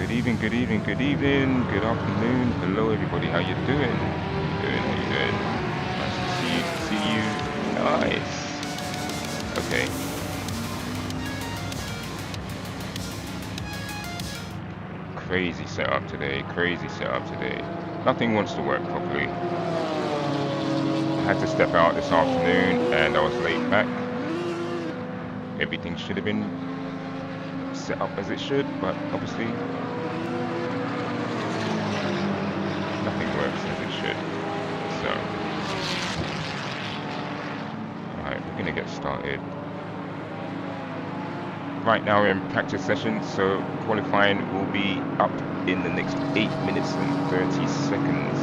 Good evening, good evening, good evening, good afternoon. Hello, everybody. How you doing? How you doing? Nice to see you. Nice. Okay. Crazy setup today. Nothing wants to work properly. I had to step out this afternoon, and I was late back. Everything should have been set up as it should, but obviously nothing works as it should. So, alright, we're gonna get started. Right now we're in practice session, so qualifying will be up in the next 8 minutes and 30 seconds.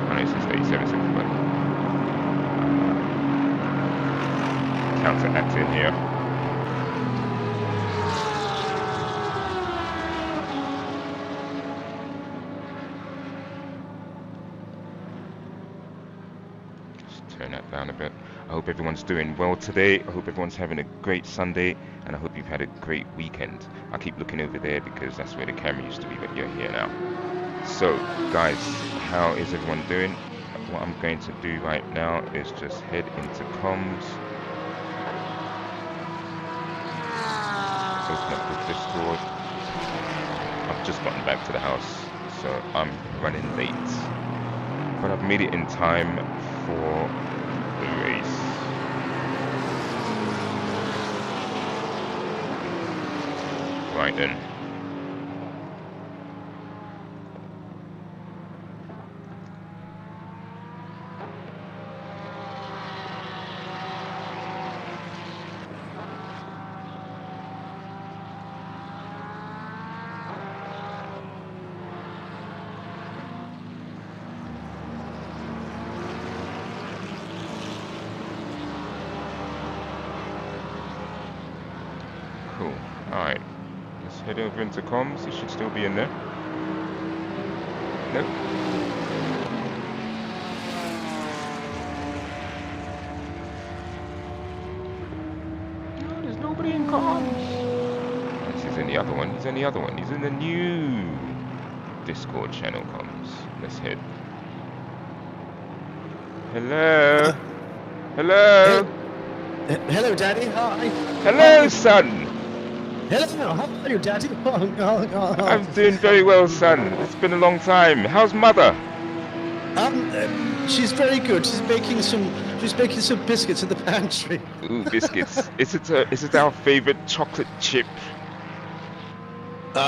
I know it says 37 seconds, but counteracting here. Turn that down a bit. I hope everyone's doing well today. I hope everyone's having a great Sunday, and I hope you've had a great weekend. I keep looking over there because that's where the camera used to be, but you're here now. So, guys, how is everyone doing? What I'm going to do right now is just head into comms. Open up the Discord. I've just gotten back to the house, so I'm running late. But I've made it in time for the race. Right then. Cool. Alright. Let's head over into comms. It should still be in there. Nope. No, there's nobody in comms. This is in the other one. He's in the other one. He's in the new Discord channel comms. Let's head. Hello. Hello. Hello, Daddy. Hi. Hello, son. Hello. How are you, Daddy? I'm doing very well, son. It's been a long time. How's mother? She's very good. She's making some biscuits in the pantry. Ooh, biscuits. Is it our favorite chocolate chip?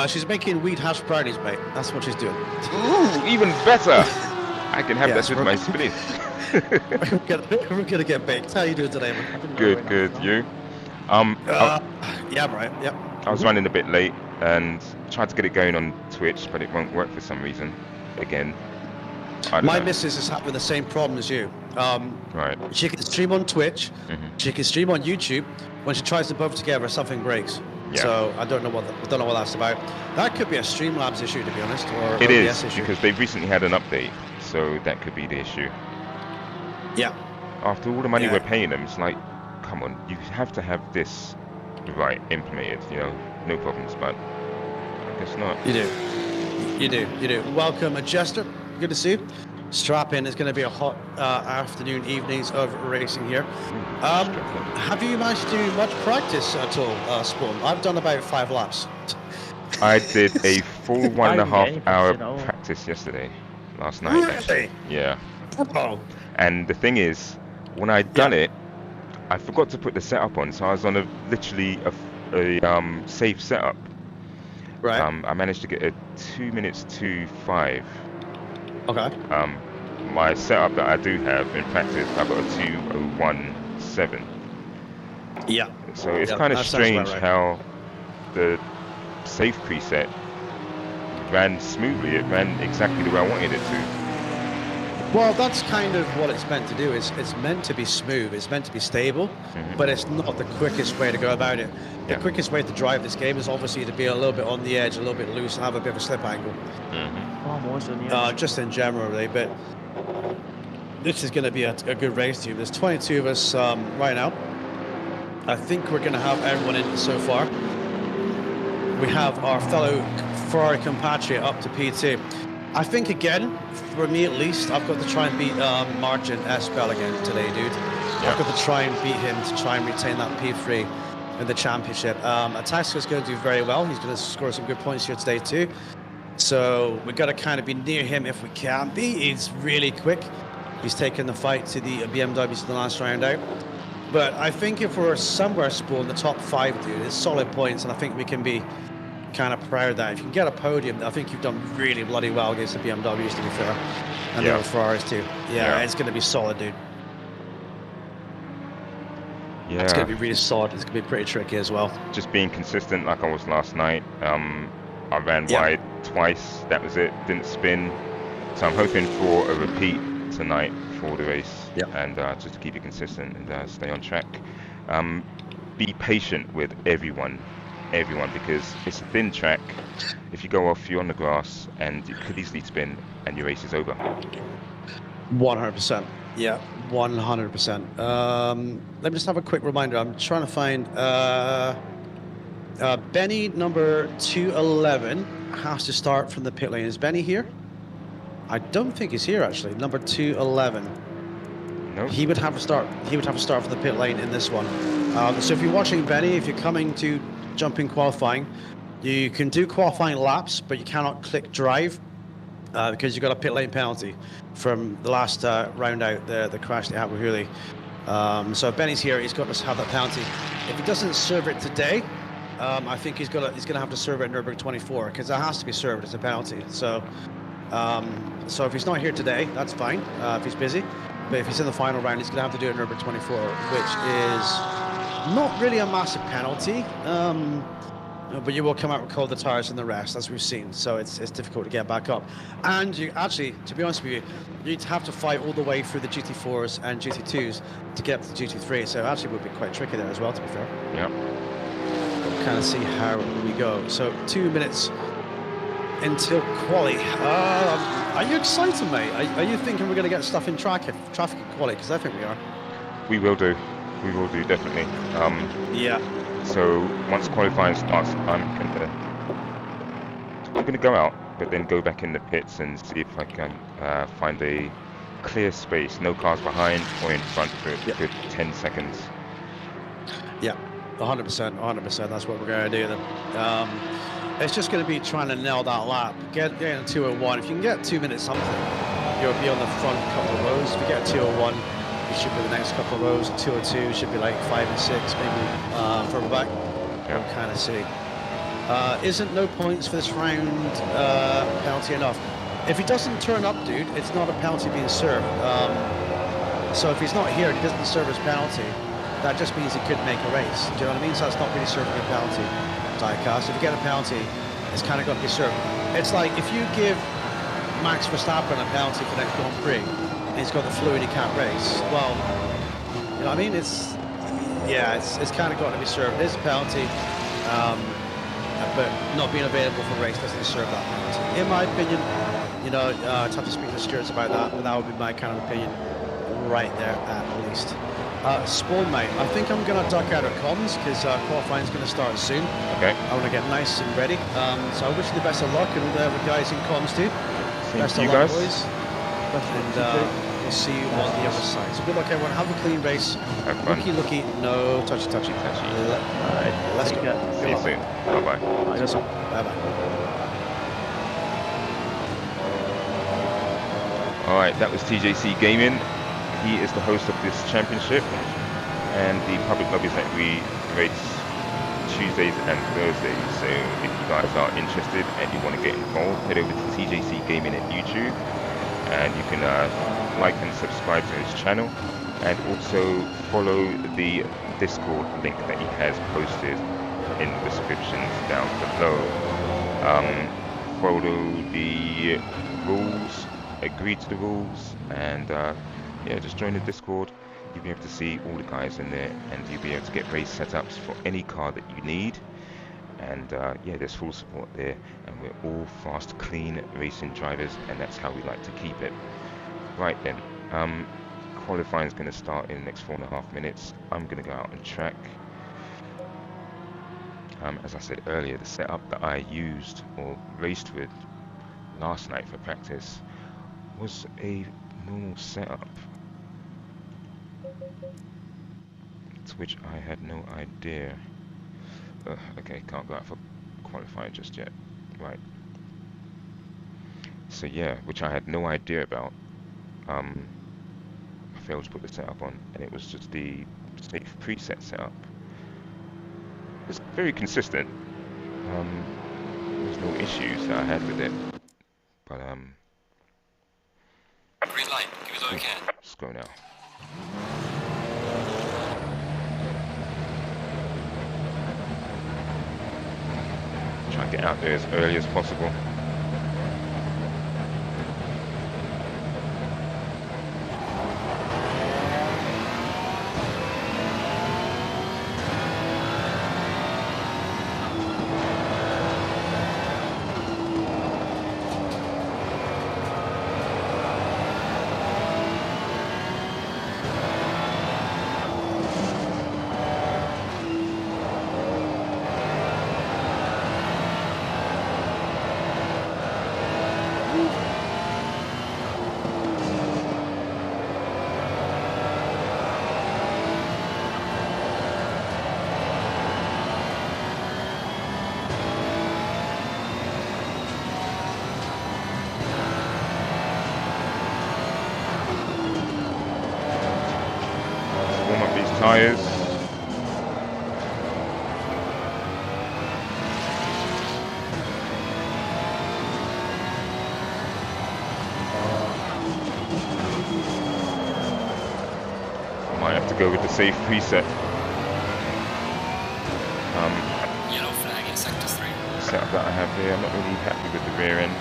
She's making wheat hash brownies, mate. That's what she's doing. Ooh, even better. I can have Yes, that with my spoon. We're gonna get baked. How are you doing today, man? Good, good. You? Yeah, I'm right. Yep. I was running a bit late and tried to get it going on Twitch, but it won't work for some reason. Again, I don't My know. missus is having the same problem as you. Right. She can stream on Twitch. Mhm. She can stream on YouTube. When she tries them both together, something breaks. Yeah. So I don't know what that's about. That could be a Streamlabs issue, to be honest, or It OBS is, issue. because they've recently had an update, so that could be the issue. Yeah. After all the money Yeah. we're paying them, it's like, come on, you have to have this right implemented, you know, no problems, but I guess not. You do. Welcome, Jester. Good to see you. Strap in. It's going to be a hot afternoon, evenings of racing here. Have you managed to do much practice at all, Spawn? I've done about 5 laps. I did a full 1.5 hour you know. practice yesterday, last night actually. Really? Yeah. Oh. And the thing is, when I'd done it, I forgot to put the setup on, so I was on literally a safe setup. Right. I managed to get a 2 minutes to 5. Okay. My setup that I do have in practice, I've got a 2:01.7. Yeah. So it's Yeah, kind of that sounds strange about right. how the safe preset ran smoothly. It ran exactly the way I wanted it to. Well, that's kind of what it's meant to do. It's meant to be smooth. It's meant to be stable, but it's not the quickest way to go about it. The Yeah. quickest way to drive this game is obviously to be a little bit on the edge, a little bit loose, and have a bit of a slip angle. Almost on the edge. Just in general, really. But this is going to be a good race team. There's 22 of us right now. I think we're going to have everyone in so far. We have our fellow Ferrari compatriot up to P2. I think, again, for me at least, I've got to try and beat Margin S-Bell again today, dude. I've got to try and beat him to try and retain that P3 in the championship. Ataska's going to do very well. He's going to score some good points here today too. So we've got to kind of be near him if we can be. He's really quick. He's taken the fight to the BMWs in the last round out. But I think if we're somewhere, Spool, in the top 5, dude, it's solid points, and I think we can be kind of proud of that. If you can get a podium, I think you've done really bloody well against the BMWs, to be fair, and the Ferraris too. Yeah, it's going to be solid, dude. Yeah, it's going to be really solid. It's going to be pretty tricky as well. Just being consistent like I was last night. I ran wide twice. That was it. Didn't spin. So I'm hoping for a repeat tonight for the race, and just to keep it consistent and stay on track. Be patient with everyone, because it's a thin track. If you go off, you're on the grass, and you could easily spin, and your race is over. 100%. Yeah, 100%. Let me just have a quick reminder. I'm trying to find Benny number 211 has to start from the pit lane. Is Benny here? I don't think he's here actually. Number 211. No. He would have to start. He would have to start from the pit lane in this one. So if you're watching Benny, if you're coming to jump in qualifying, you can do qualifying laps, but you cannot click drive because you got a pit lane penalty from the last round out, the crash they had with Hooley. So if Benny's here, he's got to have that penalty. If he doesn't serve it today, I think he's gonna have to serve it at Nürburgring 24 because it has to be served as a penalty. So so if he's not here today, that's fine. If he's busy, but if he's in the final round, he's gonna have to do it at Nürburgring 24, which is not really a massive penalty. But you will come out with colder tires than the rest, as we've seen. So it's difficult to get back up. And you actually, to be honest with you, you'd have to fight all the way through the GT4s and GT2s to get to the GT3. So it actually would be quite tricky there as well, to be fair. Yeah. We'll kind of see how we go. So 2 minutes until quali. Are you excited, mate? Are you thinking we're going to get stuff in traffic in quali? Because I think we are. We will do. We will do, definitely. Yeah. So once qualifying starts, I'm gonna go out, but then go back in the pits and see if I can find a clear space, no cars behind or in front for a good 10 seconds. Yeah, 100%. That's what we're gonna do then. It's just gonna be trying to nail that lap. Get a 201. If you can get 2 minutes something, you'll be on the front couple of rows. If you get a 201. It should be the next couple of rows. 202 should be like 5 and 6, maybe further back. We'll kind of see. Isn't no points for this round penalty enough? If he doesn't turn up, dude, it's not a penalty being served. So if he's not here and he doesn't serve his penalty, that just means he couldn't make a race. Do you know what I mean? So that's not really serving a penalty. Diecast. If you get a penalty, it's kind of got to be served. It's like if you give Max Verstappen a penalty for next Grand Prix, he's got the flu and he can't race. Well, you know what I mean? It's kind of got to be served. It is a penalty, but not being available for race doesn't deserve that penalty. In my opinion, I'd have to speak to the stewards about that, but that would be my kind of opinion right there at least. Spawn, mate, I think I'm going to duck out of comms because qualifying is going to start soon. Okay. I want to get nice and ready. So I wish you the best of luck and all the guys in comms too. Best of luck, boys. And we'll see you on the other side. So good luck, everyone. Have a clean race. Looky, no touchy. Alright, Let's go. See you soon. Bye-bye. Bye-bye. Alright, that was TJC Gaming. He is the host of this championship and the public lobbies that we race Tuesdays and Thursdays. So if you guys are interested and you want to get involved, head over to TJC Gaming at YouTube. And you can like and subscribe to his channel, and also follow the Discord link that he has posted in the descriptions down below. Follow the rules, agree to the rules, and just join the Discord. You'll be able to see all the guys in there, and you'll be able to get race setups for any car that you need. And there's full support there, and we're all fast, clean racing drivers, and that's how we like to keep it. Right then, qualifying is going to start in the next 4.5 minutes. I'm going to go out and track. As I said earlier, the setup that I used or raced with last night for practice was a normal setup, to which I had no idea. Okay, can't go out for qualifying just yet. Right. So yeah, which I had no idea about. I failed to put the setup on, and it was just the safe preset setup. It's very consistent. There's no issues that I had with it, but Green light, give it all you can. let's go now. Try and get out there as early as possible. Warm up these tires. Might have to go with the safe preset. Yellow flag in sector 3. Setup that I have here. I'm not really happy with the rear end.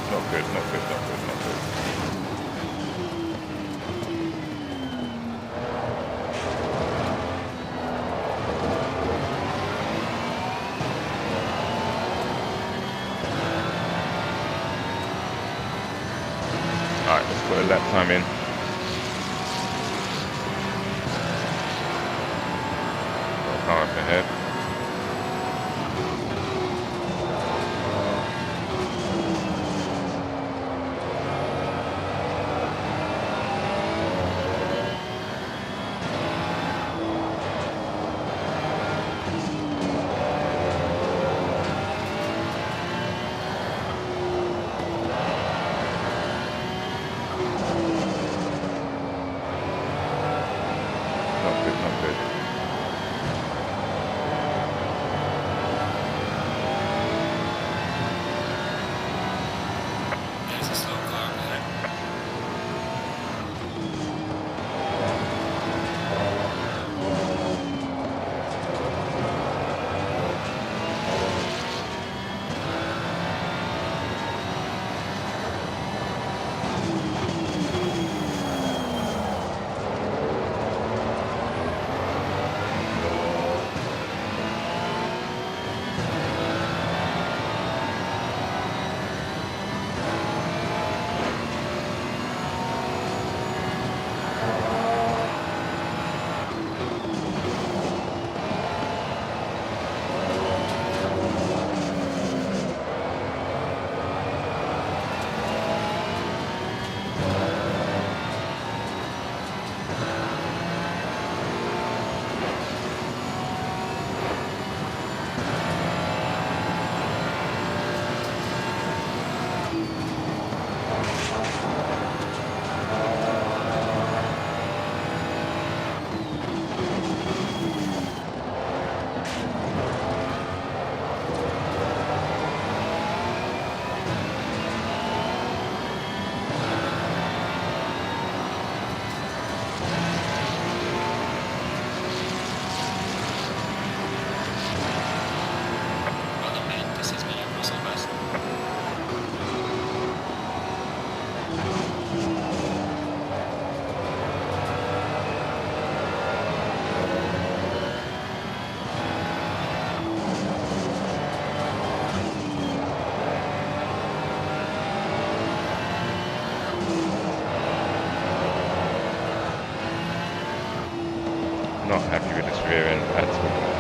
Not good, not good, not good, not good. Alright, let's put a lap time in. Car up ahead. Not good, not good. There's a slow car ahead. Not happy with this rear end at all.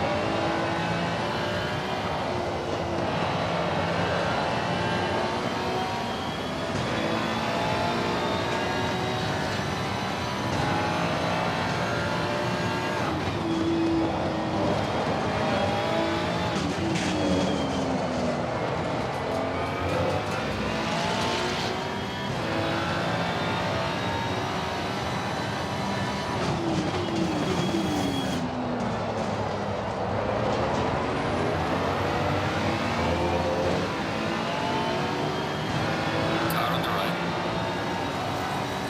Car on the right.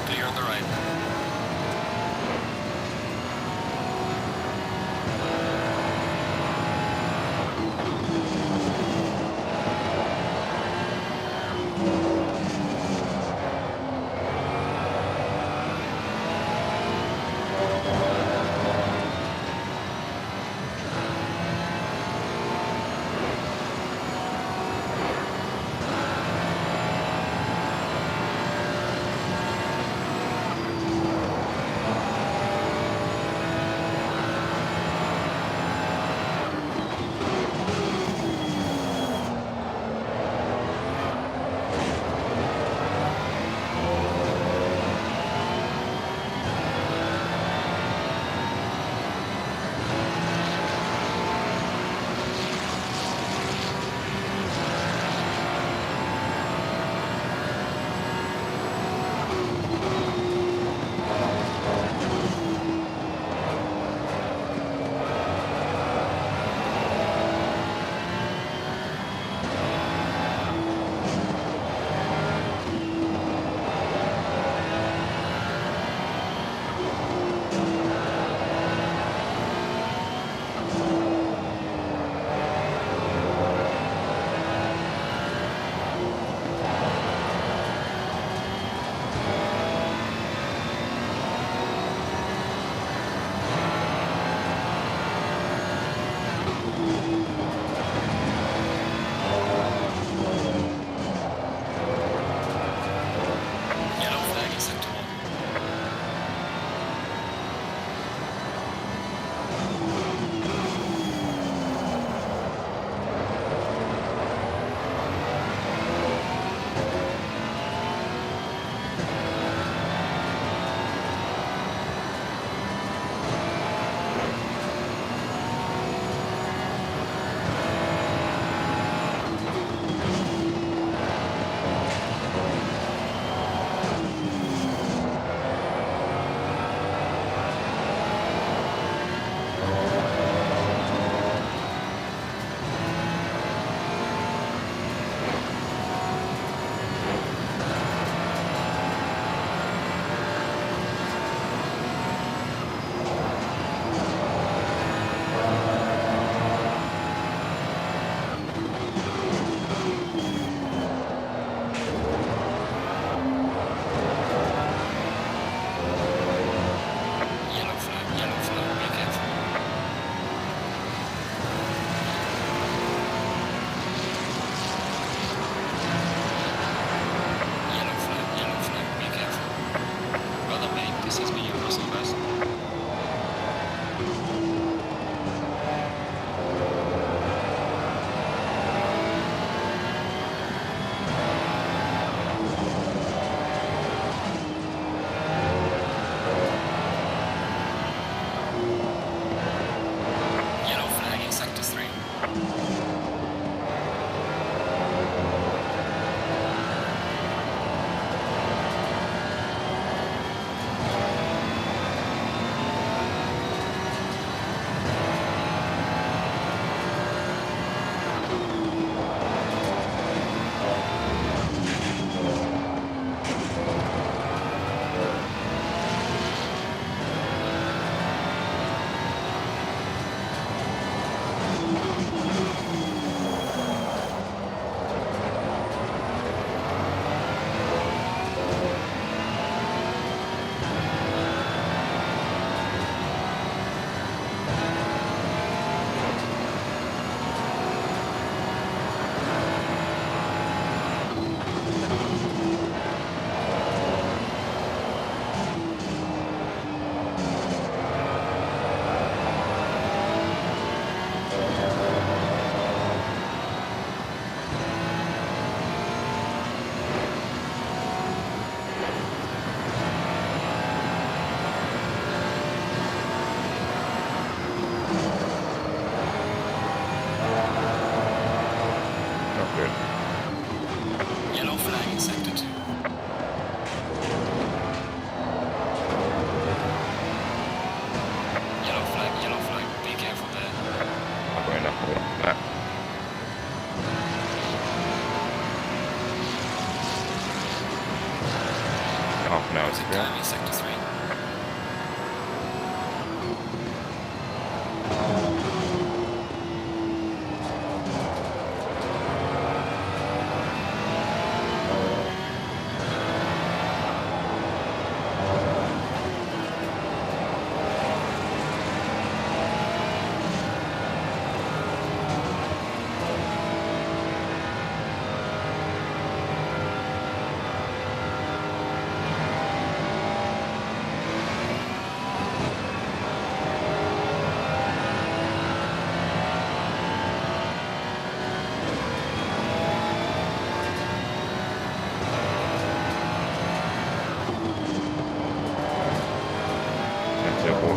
Clear on the right. Yellow flag in sector 1. Yellow flag, be careful. Yellow flag, be careful. Brother mate, this is me, your Russell best. Yellow flag in sector 3.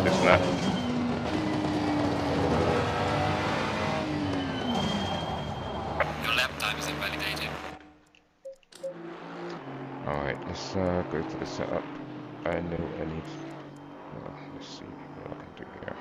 failed this lap. Your lap time is invalidated. Alright, let's go to the setup. I know I need... let's see what I can do here.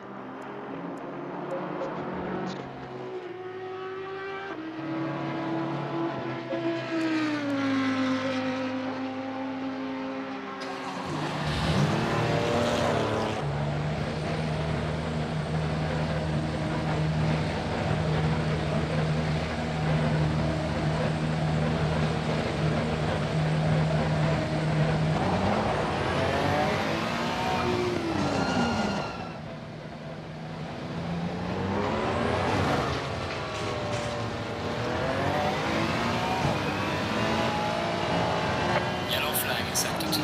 Yellow flag in sector 2.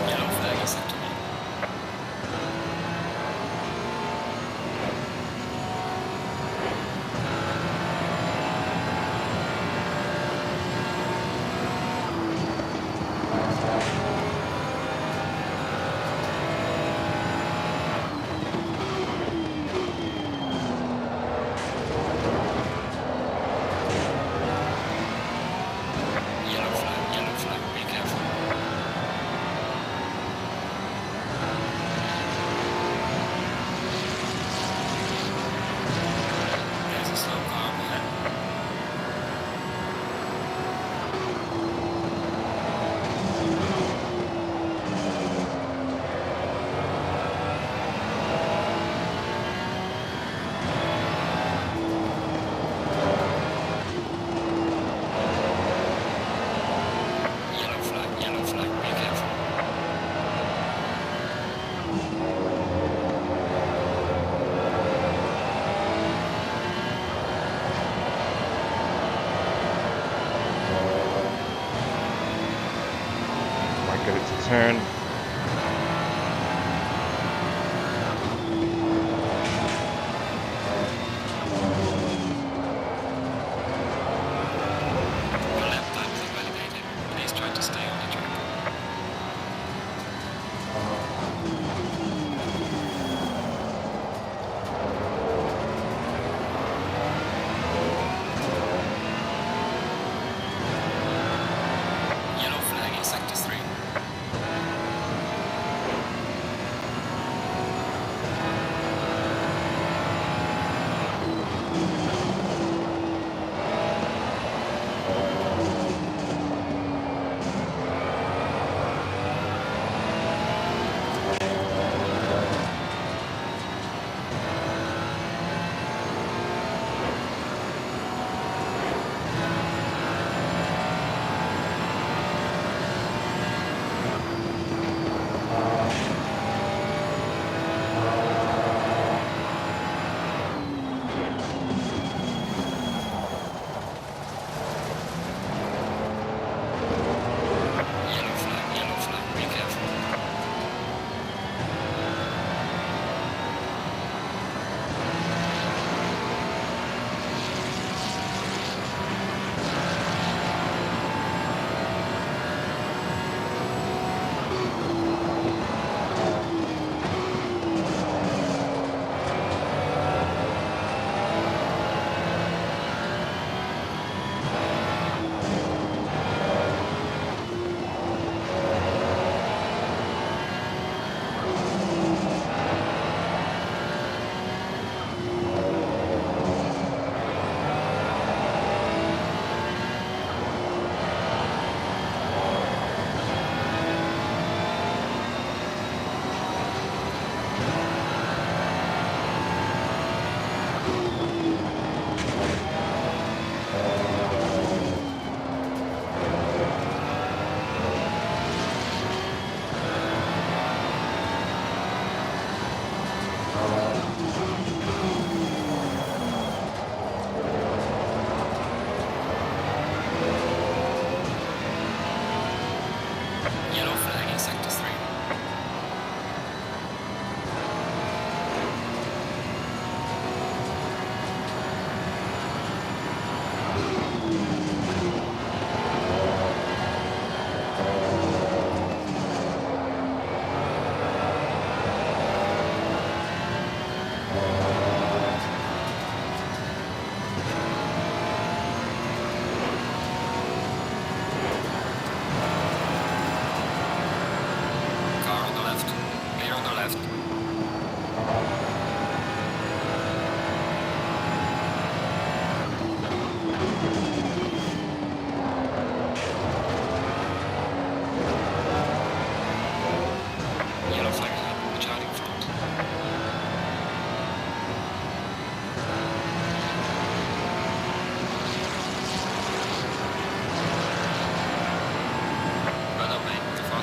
Yellow flag in sector 1. Yellow flag, be careful. There's a slow car up ahead. Yellow flag, be careful. Might get it to turn. Your lap time is invalidated. Please try to stay on the track. Yellow flag in sector 3.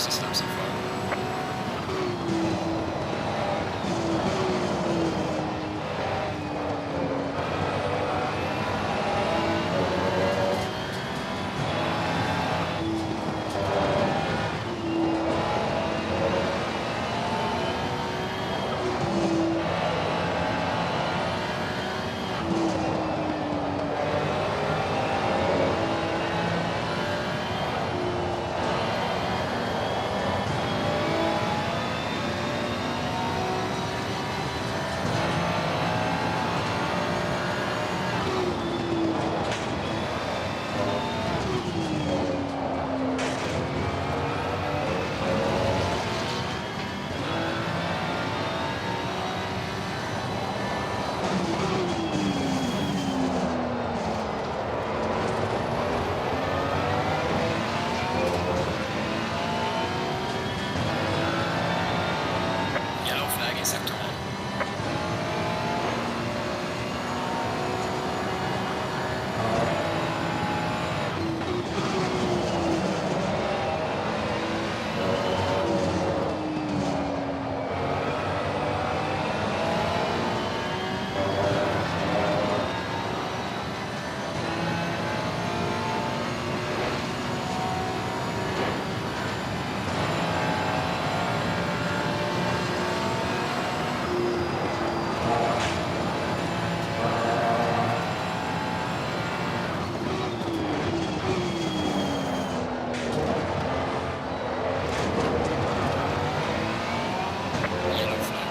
fastest lap so far. Yellow flag in sector 1.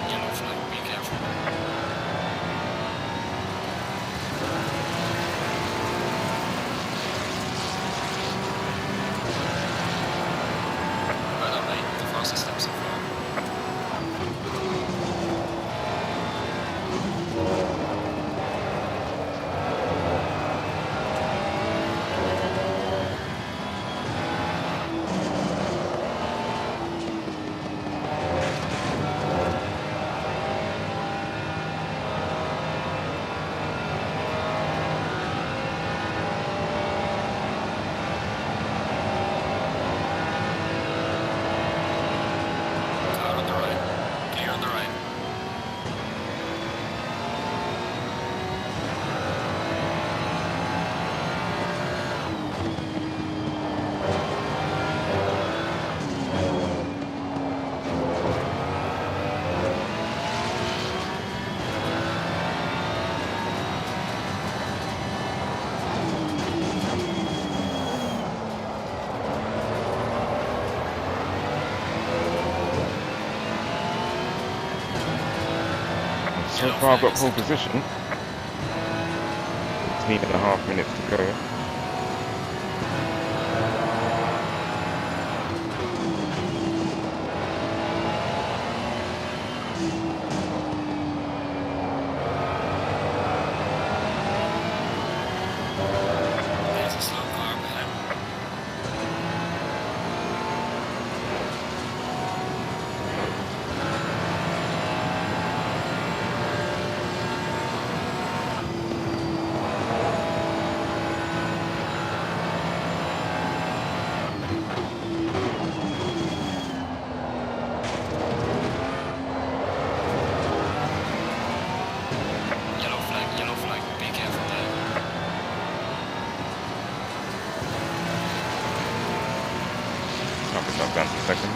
Yellow flag, be careful. Well done, mate. The fastest lap so far. Car on the right. Clear on the right. So far I've got pole position. 15.5 minutes to go. There's a slow car up ahead. Yellow flag, be careful there. Knock myself down to second.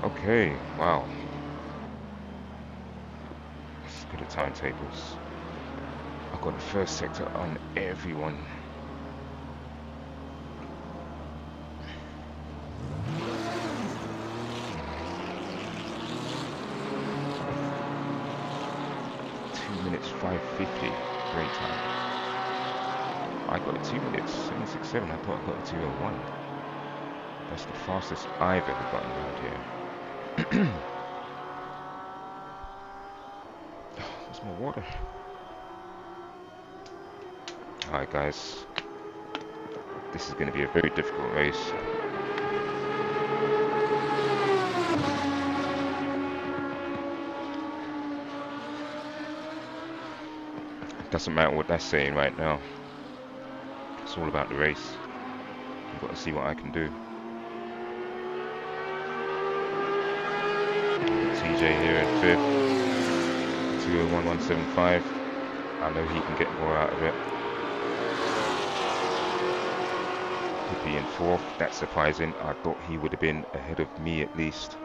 Okay, wow. look at the timetables. I've got the first sector on everyone. Minutes 5:50 break time. I got it 2 minutes 767. I thought I got it 2:01. That's the fastest I've ever gotten around here. Where's my water? Alright guys, this is going to be a very difficult race. Doesn't matter what that's saying right now. It's all about the race. I've got to see what I can do. TJ here in 5th. 2:01.175. I know he can get more out of it. Could be in 4th. That's surprising. I thought he would have been ahead of me at least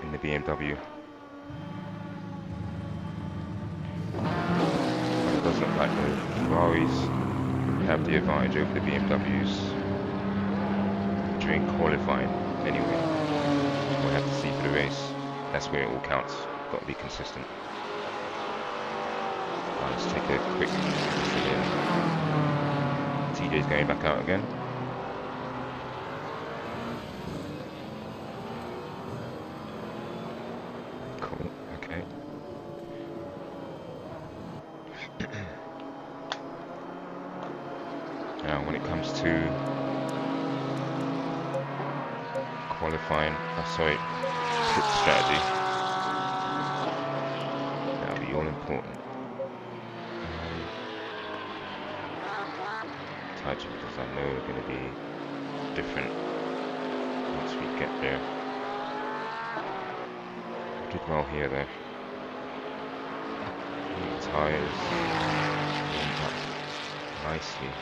in the BMW. Doesn't like the Ferraris have the advantage over the BMWs during qualifying anyway. We'll have to see for the race. That's where it all counts. Got to be consistent. Right, let's take a quick listen in. TJ's going back out again. Cool, okay. Now when it comes to qualifying, pit strategy, that'll be all important. Tire changes I know are going to be different once we get there. Did well here though. Tires warmed up nicely.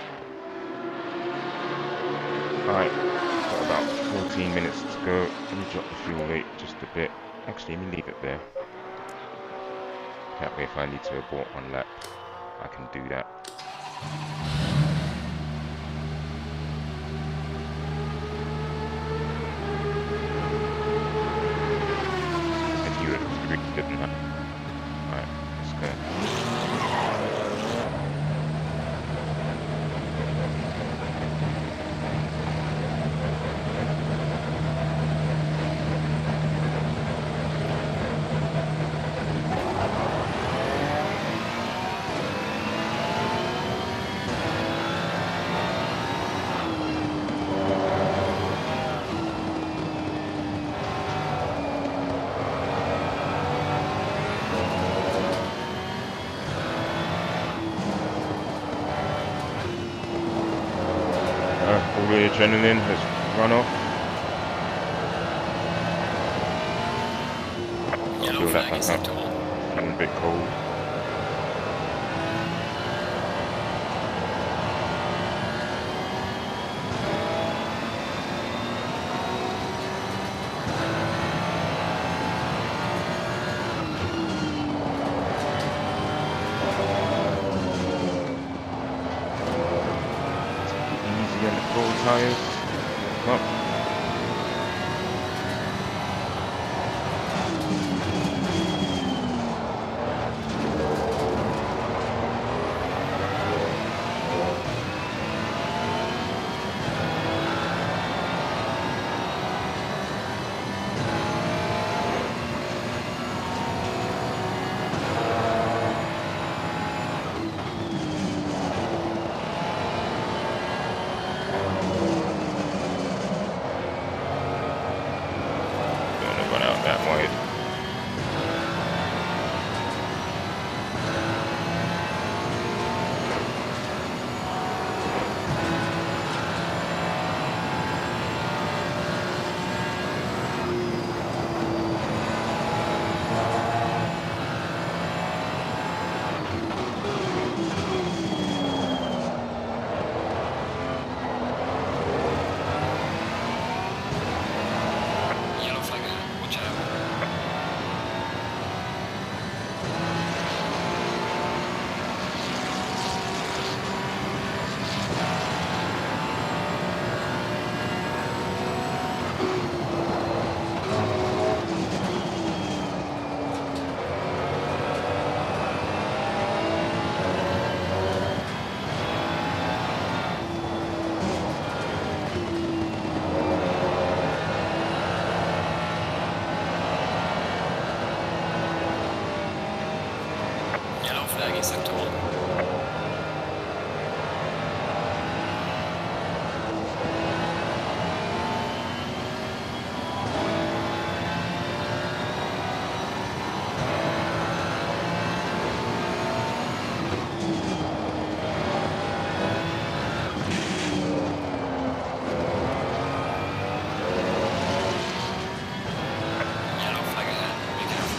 Alright, got about 14 minutes to go. Let me drop the fuel rate just a bit. Actually, let me leave it there. That way if I need to abort one lap, I can do that. I knew it was pretty good enough. Alright, let's go. All the adrenaline has run off. I'll feel that back up. Feeling a bit cold. Tires. Come on. flag i sektor 1. Yellow flag ahead, be careful.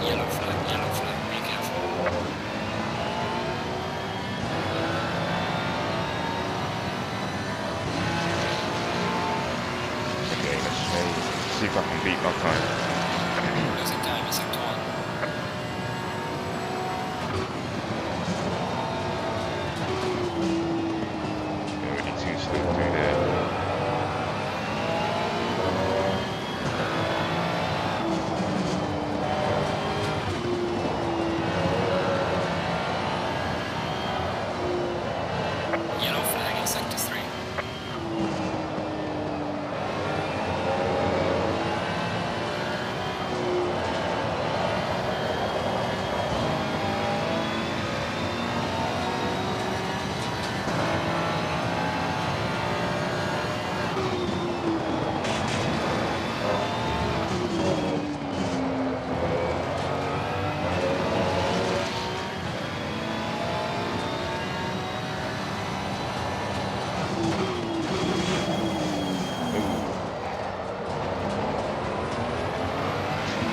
Yellow flag, be careful. Okay, let's see if I can beat my time. Losing time in sector 1. Already too slow through there. Yellow flag in sector 3.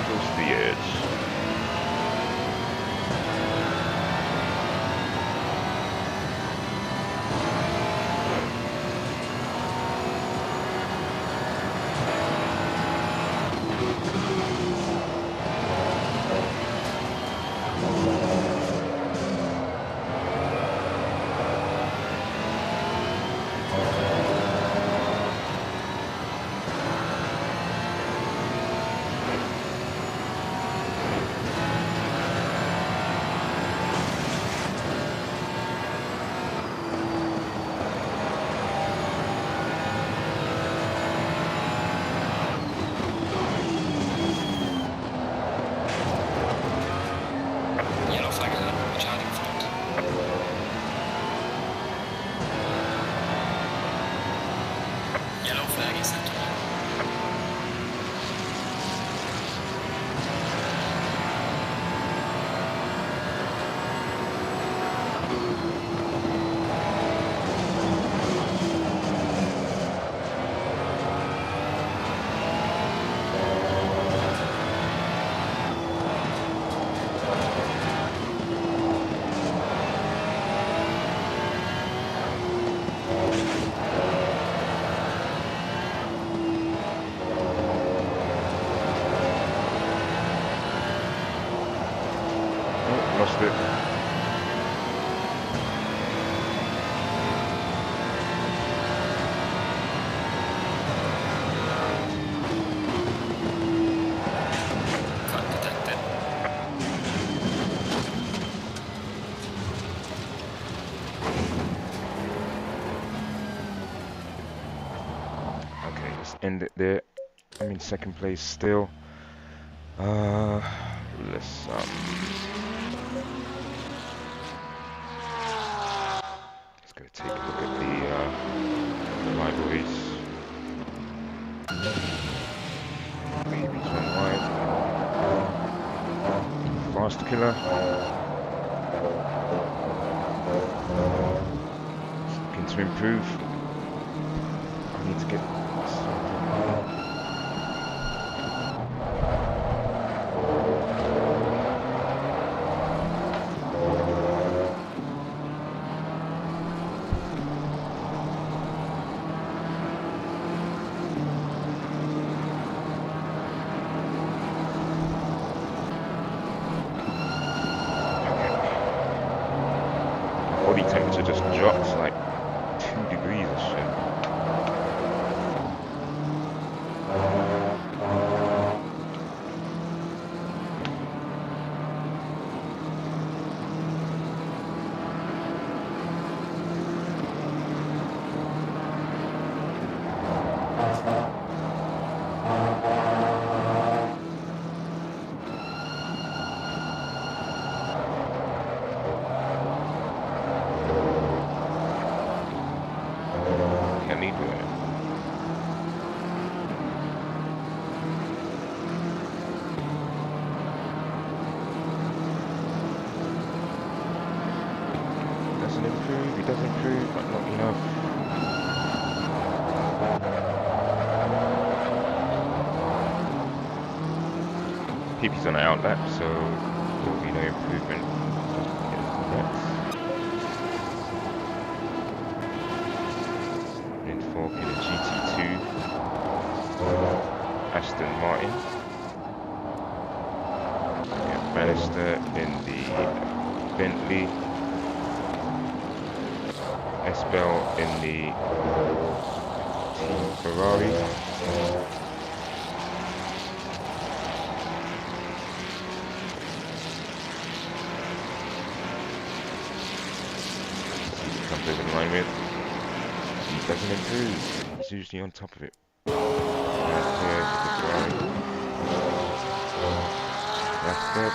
Close to the edge. Yellow flag ahead, watch out in front. Yellow flag in sector 1. Oh, lost it. Cut detected. Okay, let's end it there. I'm in second place still. Let's go take a look at the rivalries. Babies on wide. Fast killer. Looking to improve. Need to get sorted. Body temperature just drops like 2 degrees or shit. Can he do it? Doesn't improve, he does improve, but not enough. PP's on an outlap, so there will be no improvement. In fourth in the GT2, Aston Martin. Bannister in the Bentley. Esbel in the Team Ferrari. Comes over the line with. He doesn't improve. He's usually on top of it. Here's the Ferrari. That's good.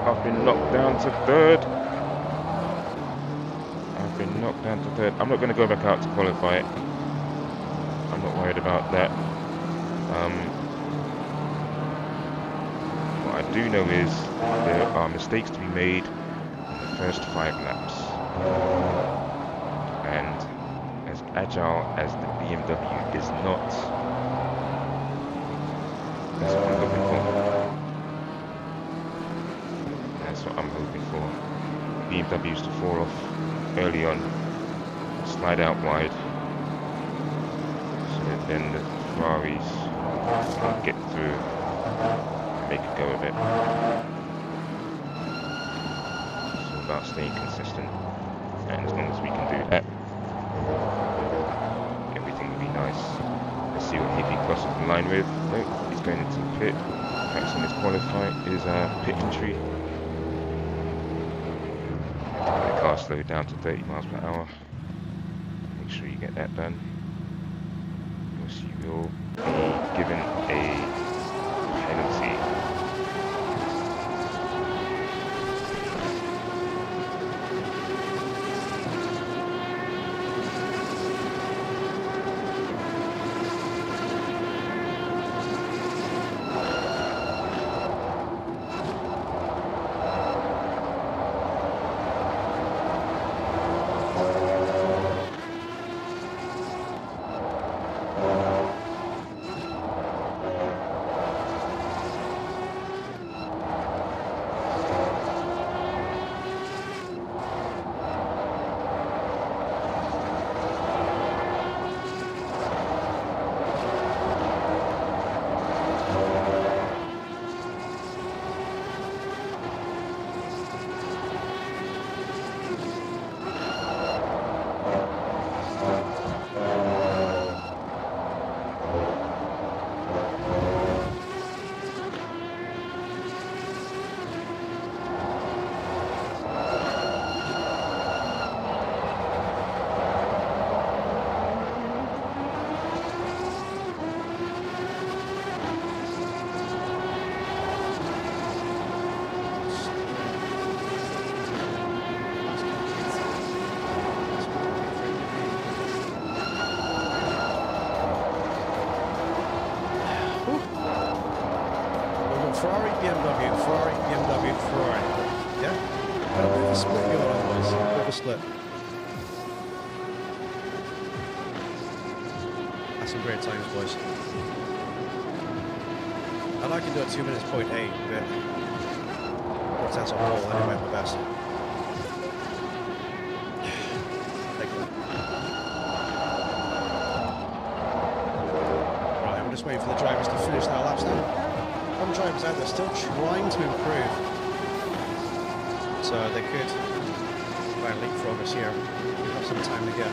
I've been knocked down to third. I've been knocked down to third. I'm not going to go back out to qualify it. I'm not worried about that. What I do know is there are mistakes to be made in the first 5 laps. And as agile as the BMW is not, that's what I'm looking for. That's what I'm hoping for. BMWs to fall off early on, slide out wide, so that then the Ferraris can get through and make a go of it. It's all about staying consistent, and as long as we can do that, everything will be nice. Let's see what Hippie crosses the line with. Nope, he's going into the pit. Practicing his qualifying is pit entry. The car slowed down to 30 miles per hour. Make sure you get that done. Because you will be given a penalty. Ferrari, BMW, Ferrari, BMW, Ferrari. Yeah? Got a bit of a split going on, boys. A bit of a split. That's some great times, boys. I'd like to do a 2 minutes .8, but what's that on roll anyway, my best. Right, I'm just waiting for the drivers to finish their laps now. Some drivers out there still trying to improve. So they could try and leapfrog us here. We have some time to get. I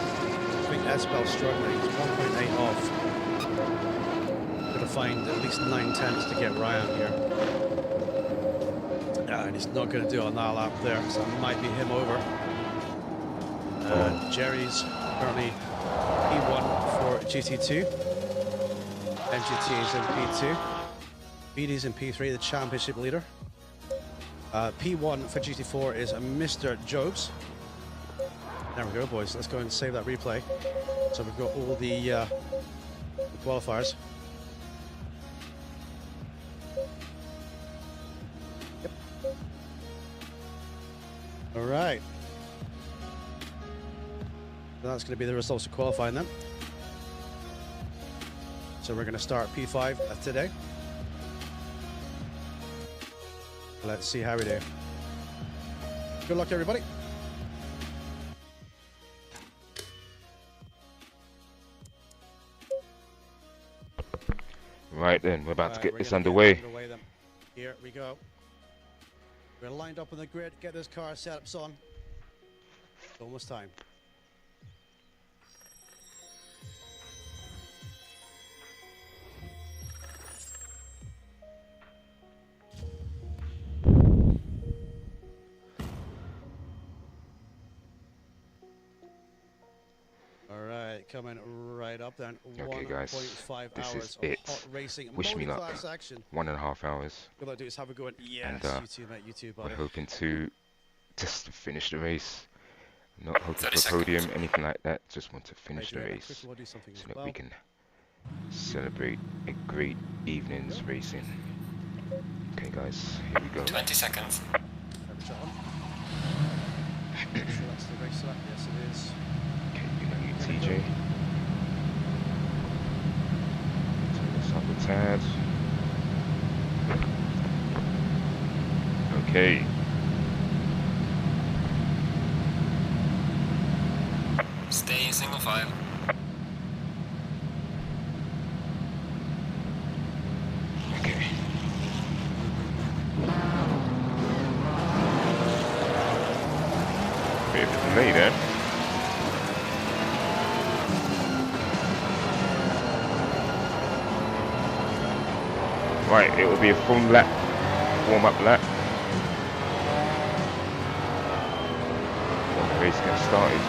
think Esbel's struggling. He's 1.8 off. Got to find at least 9/10 to get Ryan here. And he's not going to do it on that lap there, so it might be him over. Jerry's currently P1 for GT2. NGT is in P2. BD's in P3, the championship leader. P1 for GT4 is Mr. Jobs. There we go, boys. Let's go and save that replay. So we've got all the qualifiers. Yep. All right. That's going to be the results of qualifying then. So we're going to start P5 today. Let's see how we do. Good luck, everybody. Right then, we're about to get this underway. Then. Here we go. We're lined up on the grid, get those car setups on. It's almost time. Coming right up then. Okay, guys, 1.5 this hours is it. of hot racing. Wish me luck. Action. 1.5 hours. Good luck, dudes. Have a good one. Yes, and, you too, mate. You too, buddy. We're hoping to just finish the race. Not hoping for a podium, anything like that. Just want to finish the race so that we can celebrate a great evening's racing. Okay, guys, here we go. 20 seconds. So that's the race lap. Yes, it is. Okay, you know you, TJ. Turn this up a tad. Okay. Stay in single file. Okay. Bit of a delay there. Right, it will be a full lap, warm-up lap. When the race gets started.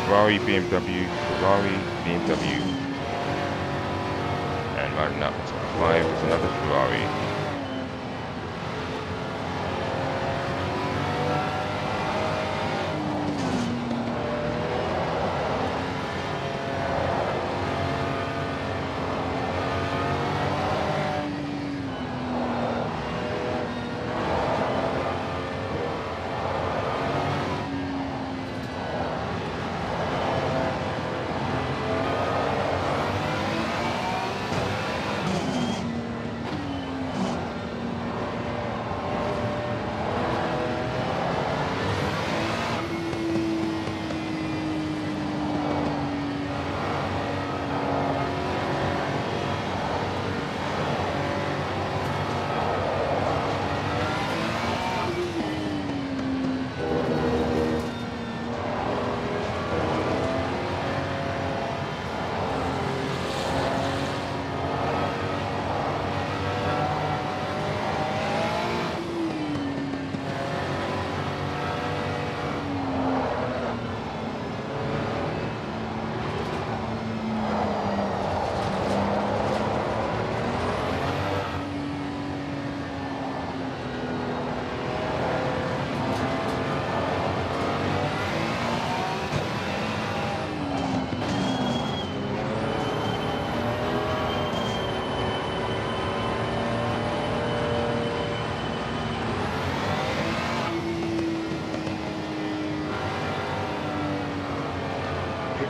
Ferrari, BMW, Ferrari, BMW. And running up to 5 is another Ferrari.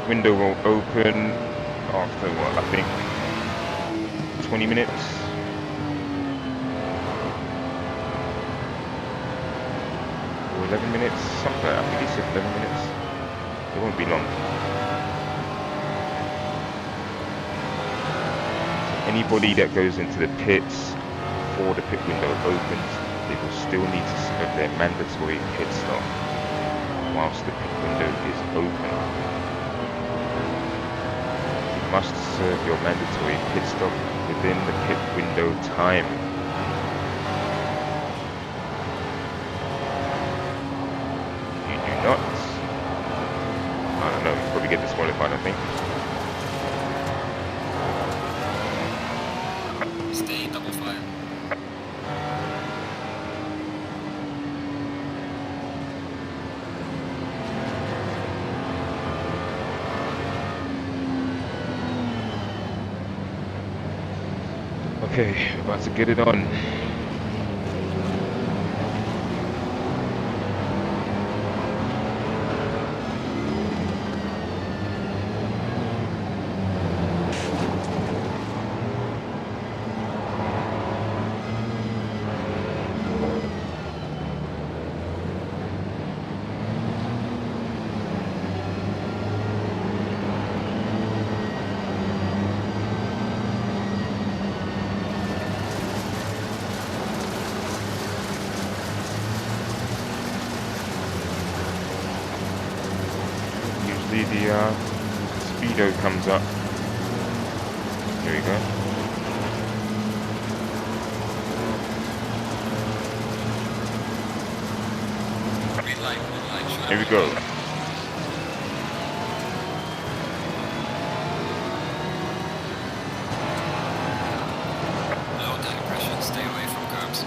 window will open after what, I think 20 minutes. Or 11 minutes, something like that. I think he said 11 minutes. It won't be long. Anybody that goes into the pits before the pit window opens, they will still need to serve their mandatory pit stop whilst the pit window is open. You must serve your mandatory pit stop within the pit window time. If you do not, I don't know, you probably get disqualified, I think. Stay double file. Okay, about to get it on. Usually the speedo comes up. Here we go. Green light. Here we go. Low tire pressure, stay away from curbs.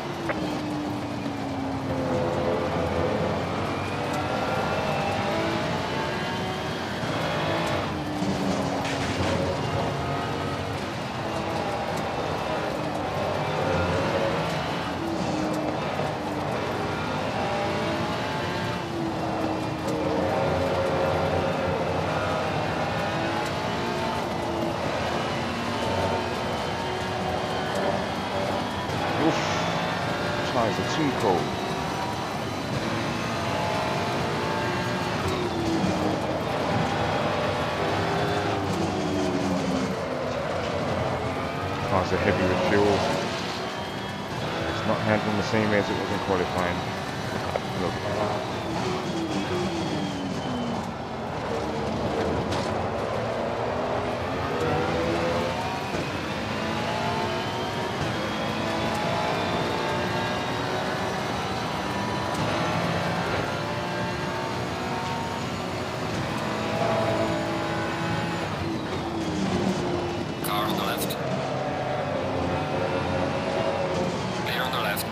Tires are too cold. Cars are heavy with fuel. It's not handling the same way as it was in qualifying. Look. Car on the left. Clear on the left.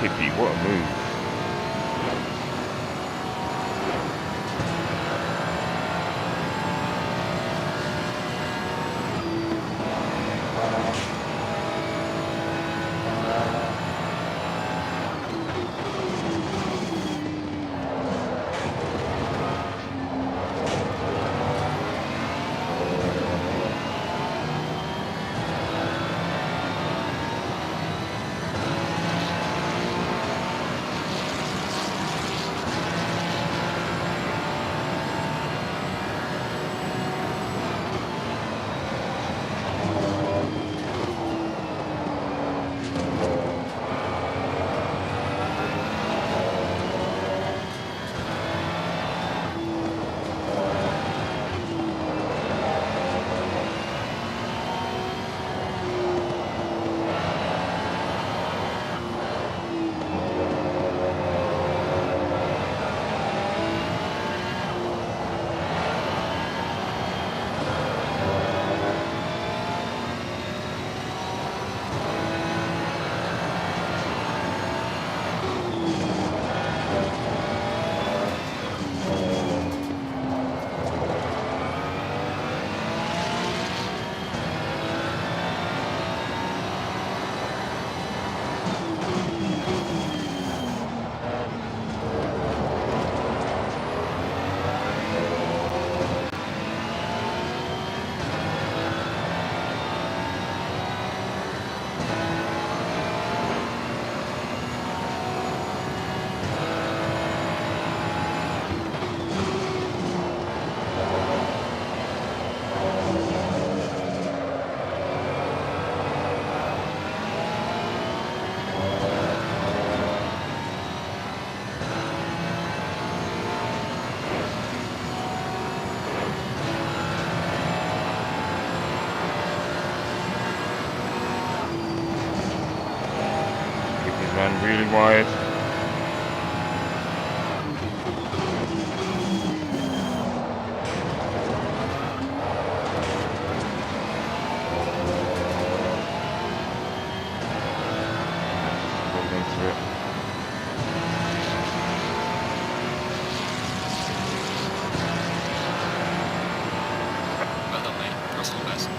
Hippie, what a move. ran really wide. Rolled into it. Well done, mate. Personal best.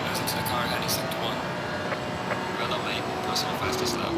Losing to the car heading sector 1. Well done, mate. Personal fastest lap.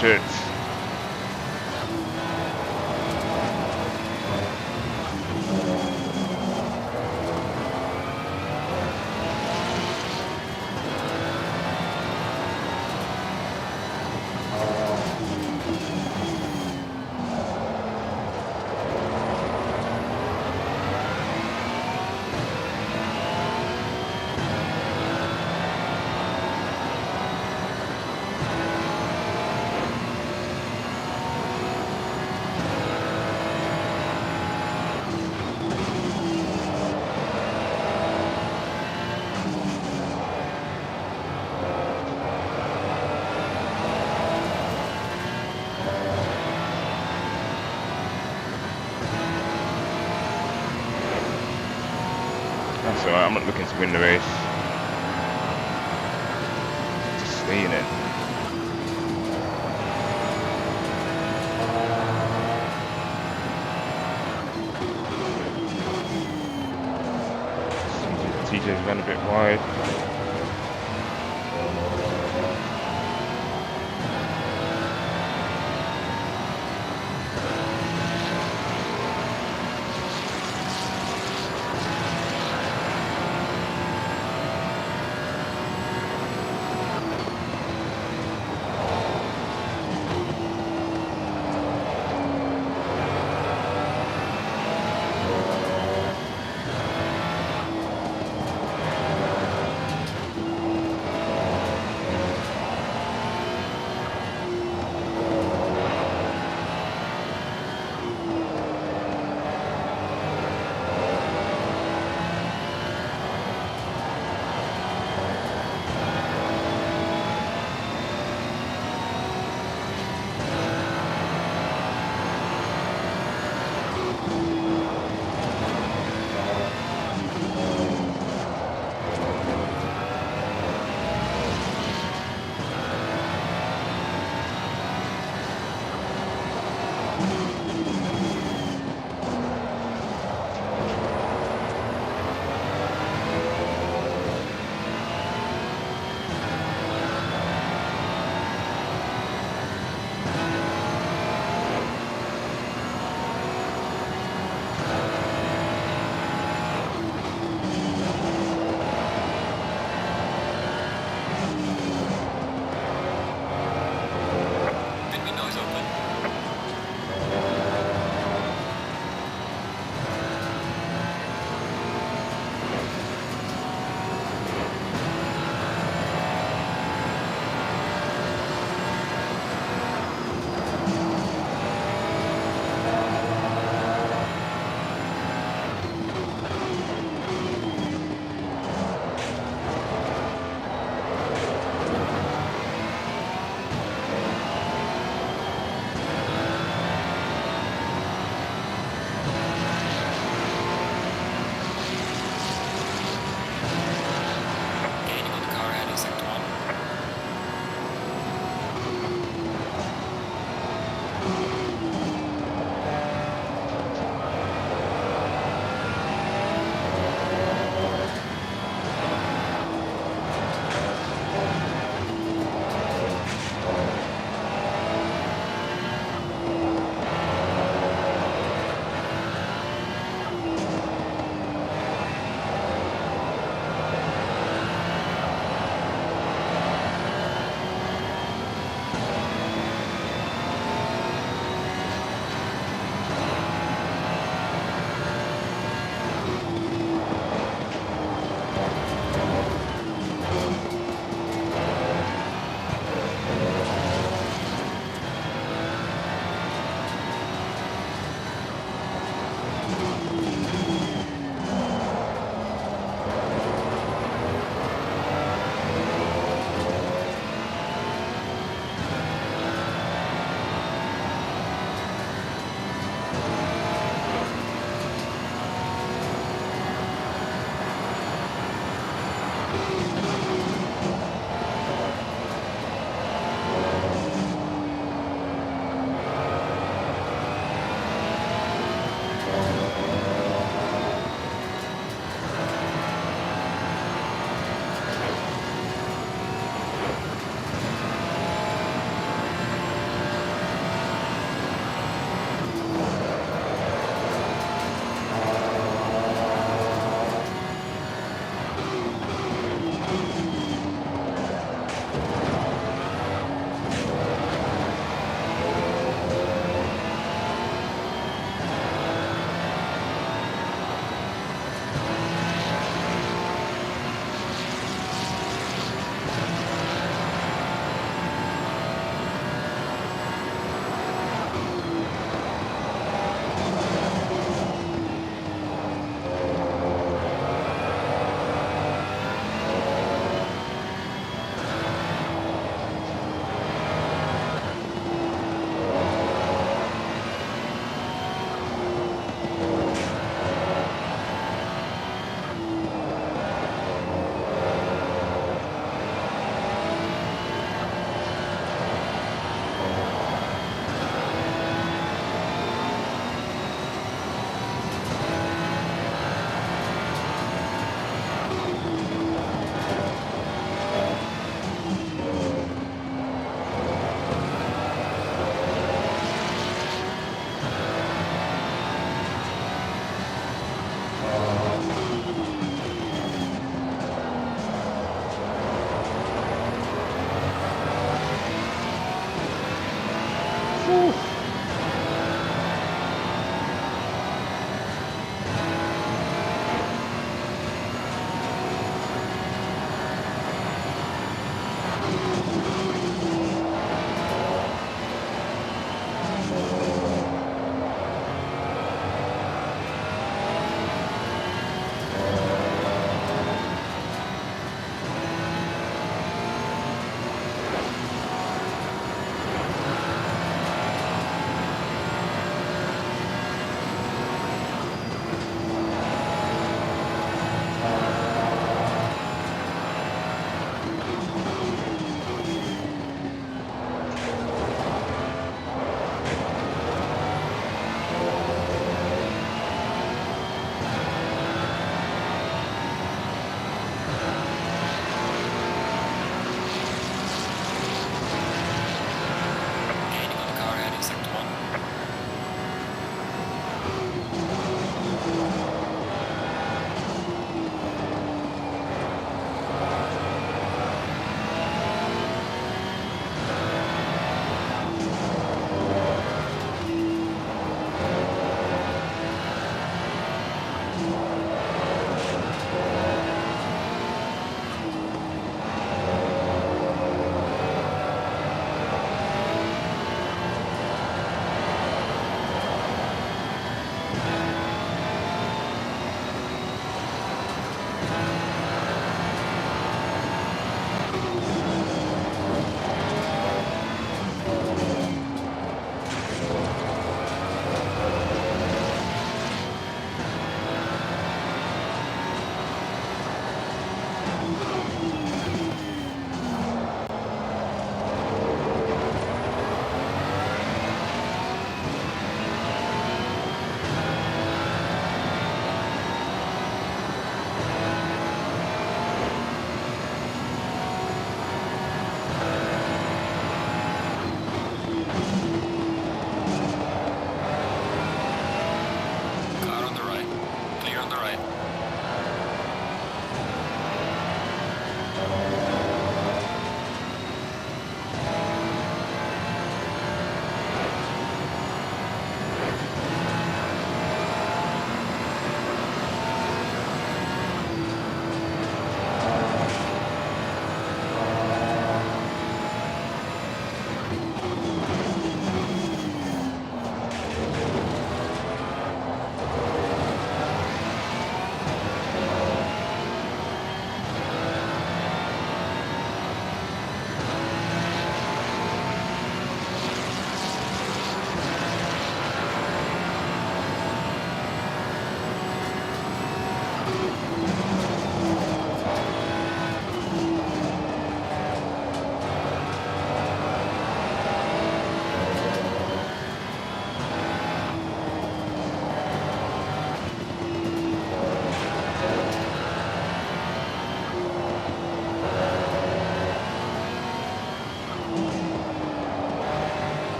shit. That's alright, I'm not looking to win the race. Just stay in it. TJ's ran a bit wide.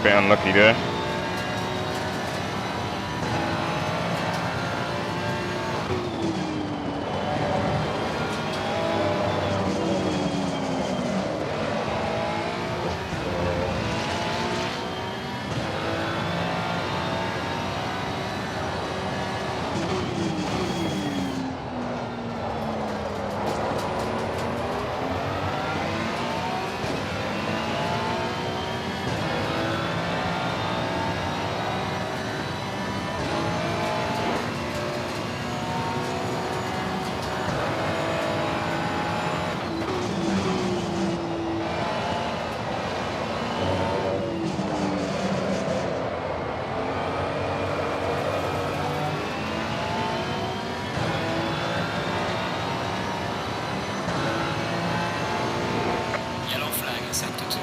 bit unlucky there. Yellow flag in sector 2.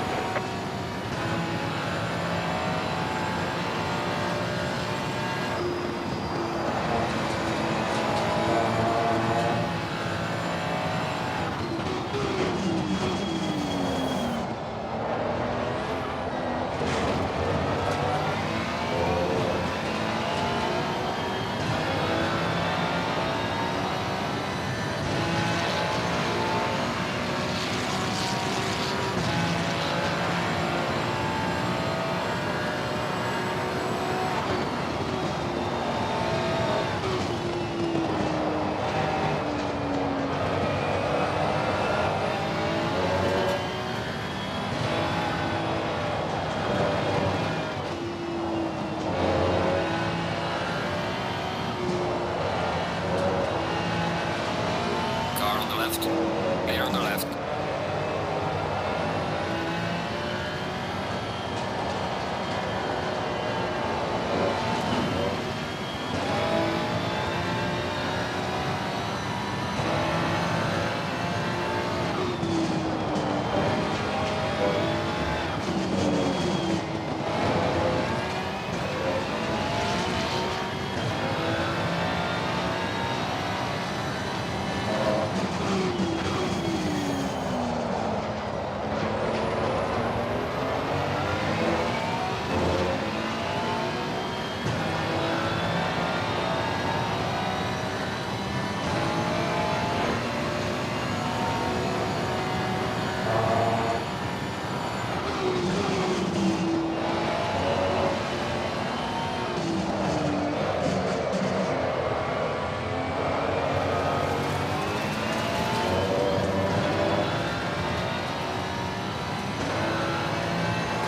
Car on the left. Clear on the left.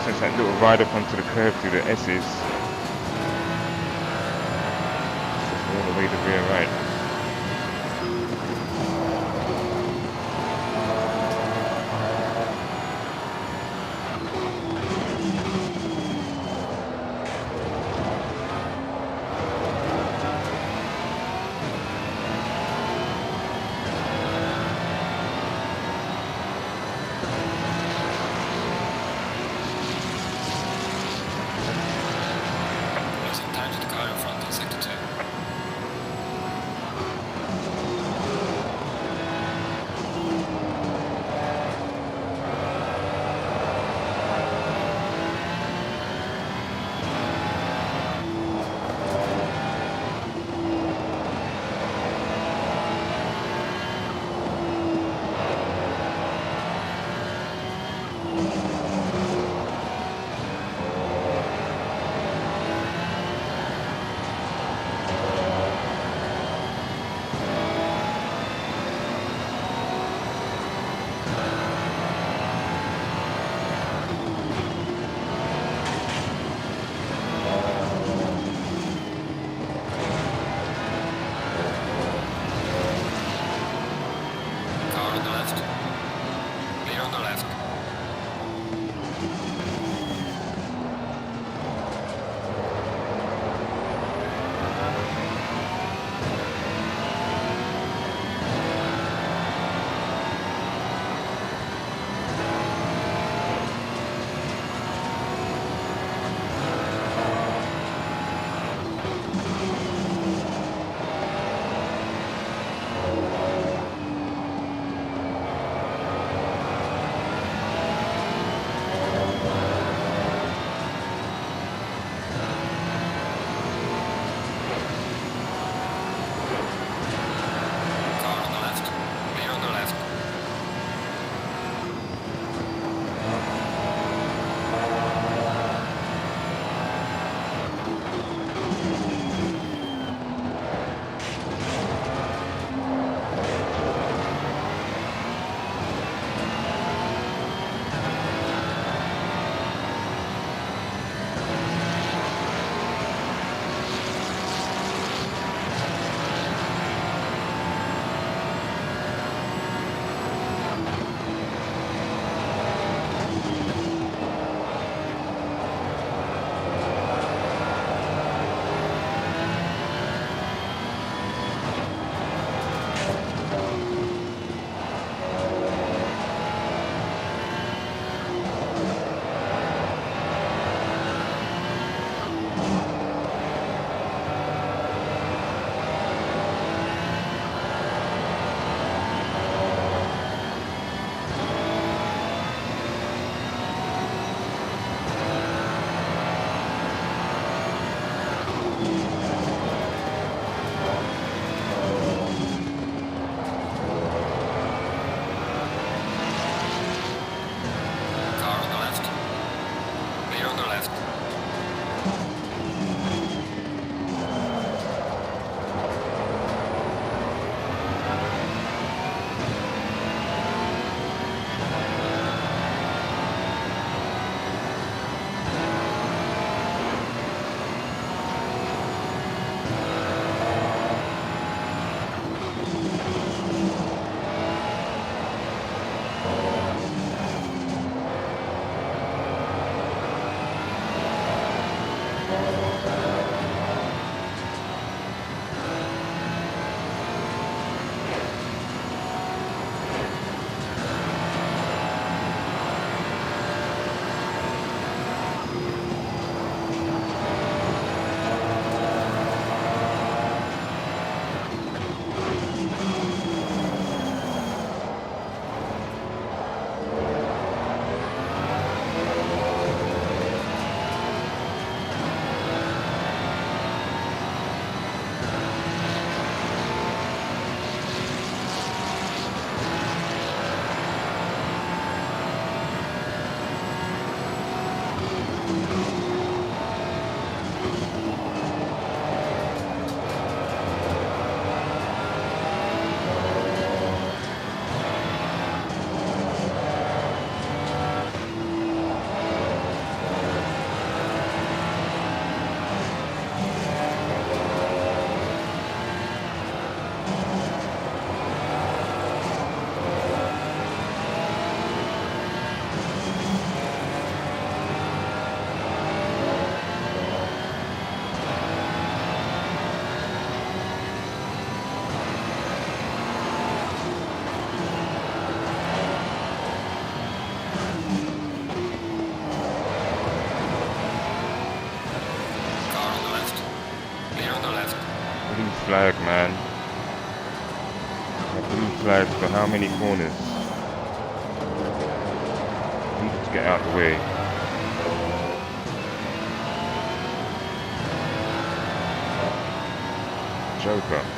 Since that little ride up onto the curve through the S's, it's just all the way to rear right. Losing time to the car in front in sector 2. flag, man. A blue flag for how many corners? Need to get out of the way. Joker.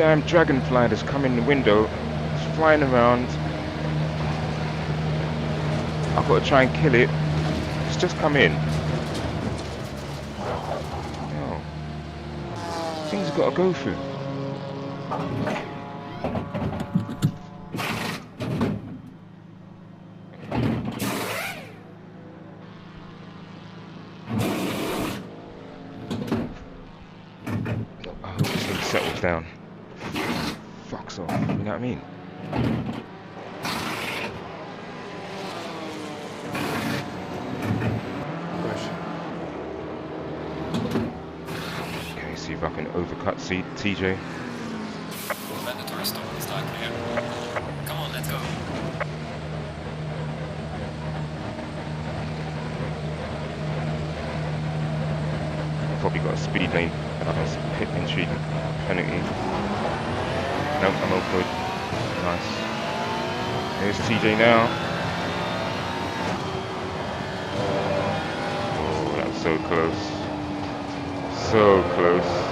damn dragonfly that's come in the window. It's flying around. I've got to try and kill it. It's just come in. No. Things got to go through. I hope this thing settles down. Fucks off, you know what I mean? Okay, see if I can overcut TJ. Mandatory stop and start clear. Come on, let's go. Probably got a speed lane. Pit entry penalty. Nope, I'm all good. Nice. Here's TJ now. Oh, that was so close. So close.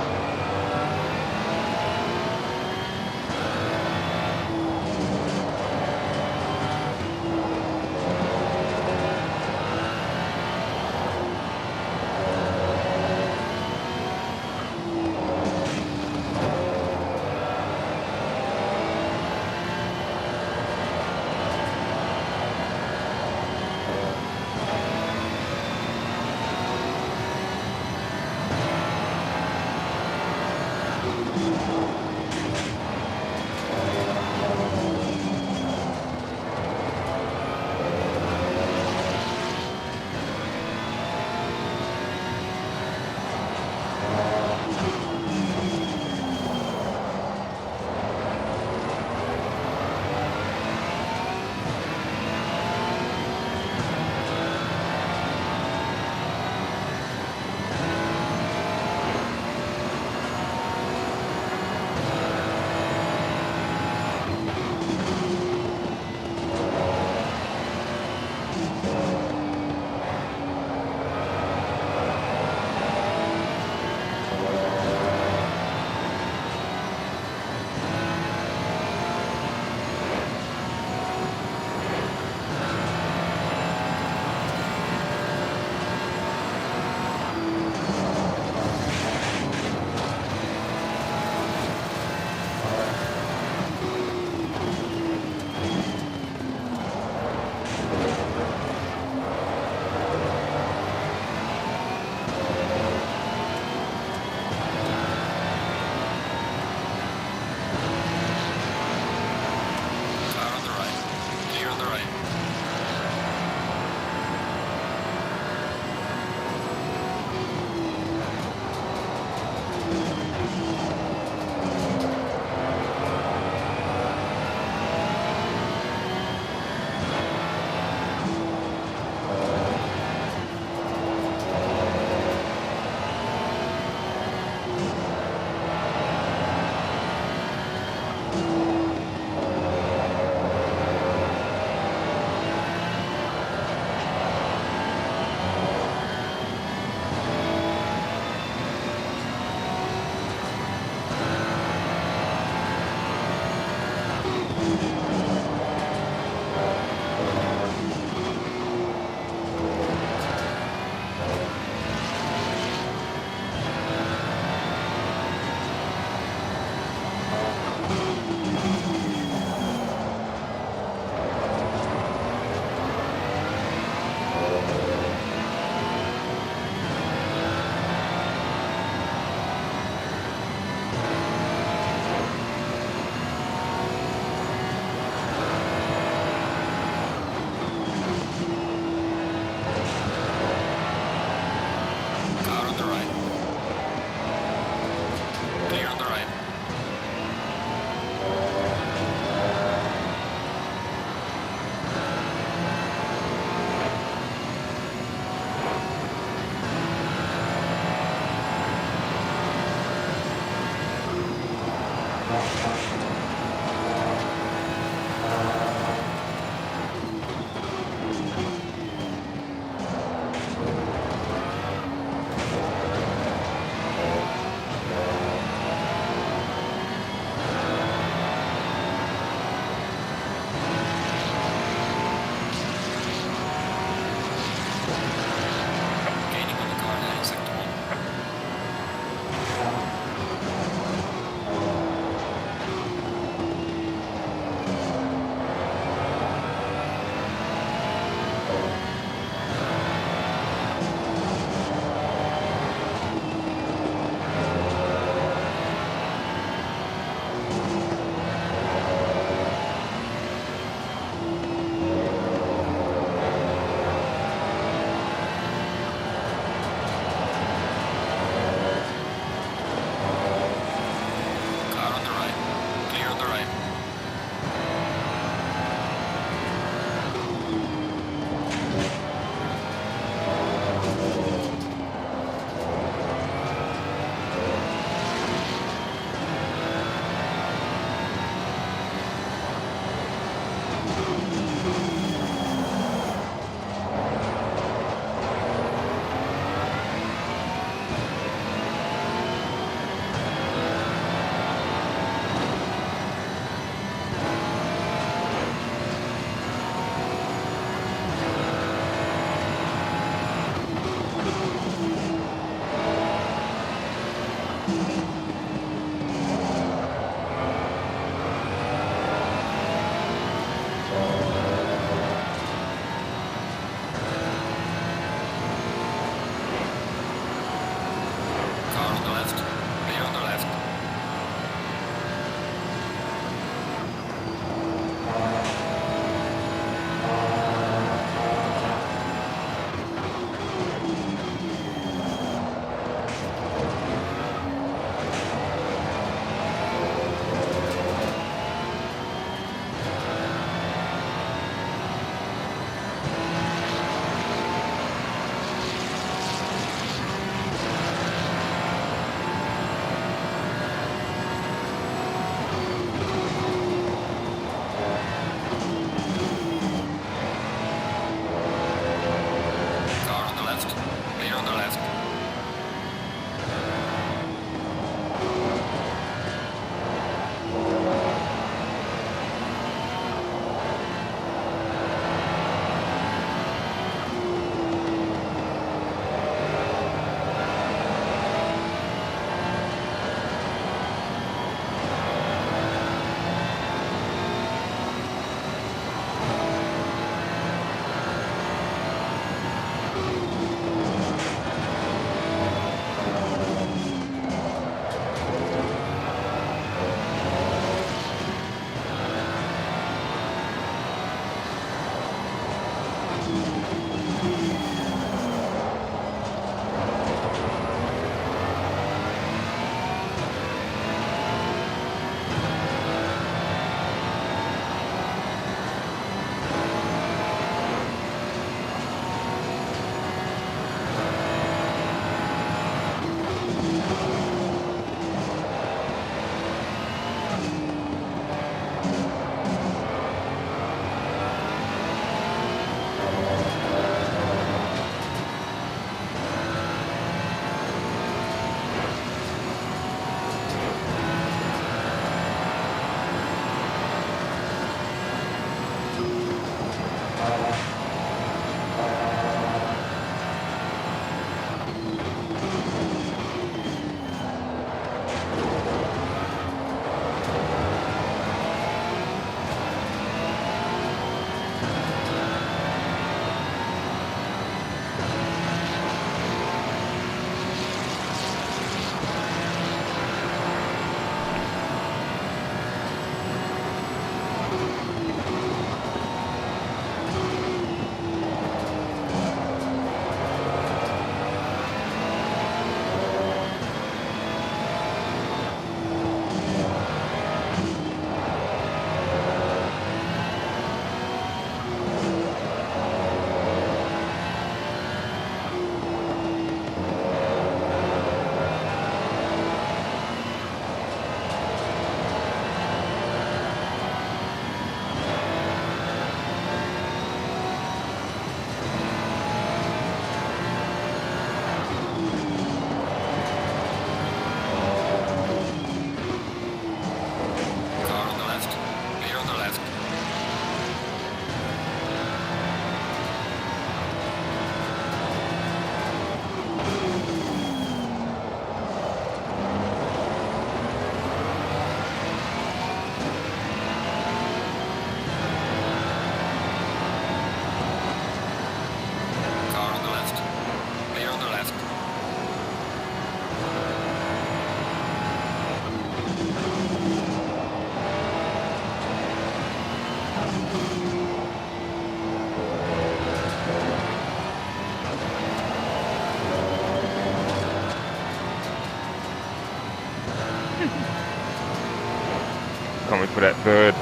coming for that third.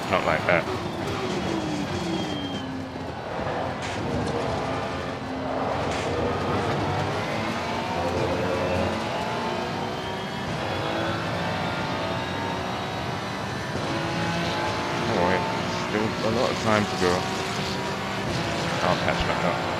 Not like that. A lot of time to go. I'll catch back up.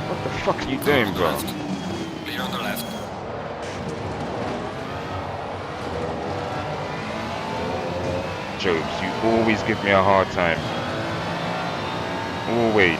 What the fuck are you doing, bro? Clear on the left. Jobs, you always give me a hard time. Always.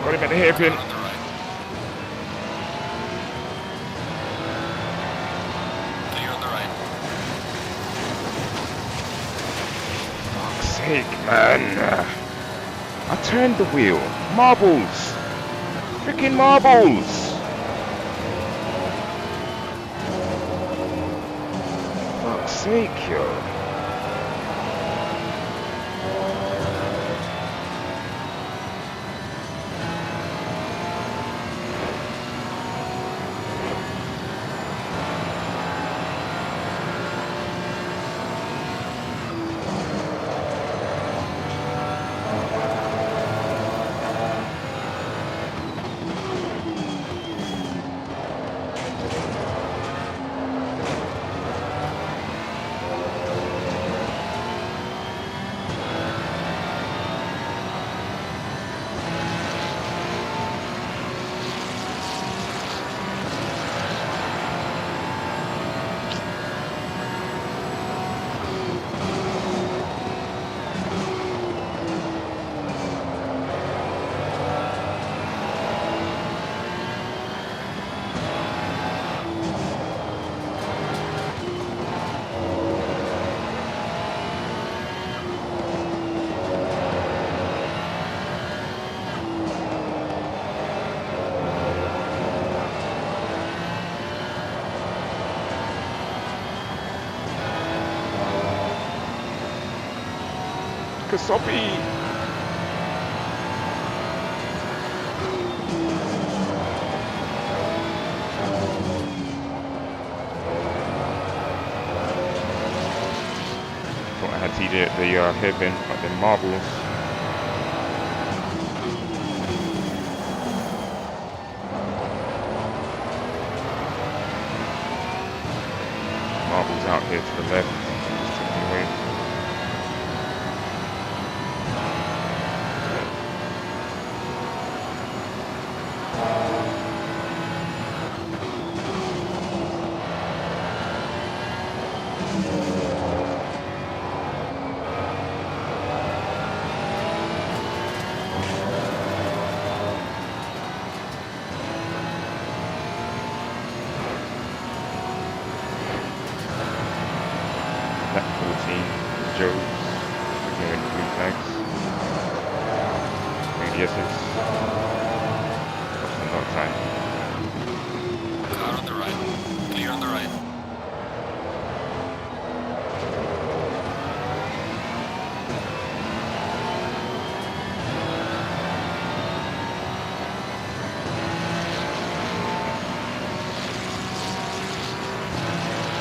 Got him at the hairpin. Car on the right. Clear on the right. Fuck's sake, man. I turned the wheel. Marbles. Freaking marbles. Fuck's sake, yo. Kasopi. Thought I had TJ at the hairpin, but then marbles. Marbles out here to the left. Just took me away. Joe's securing blue flags. Radiuses. Costing a lot of time. Car on the right. Clear on the right.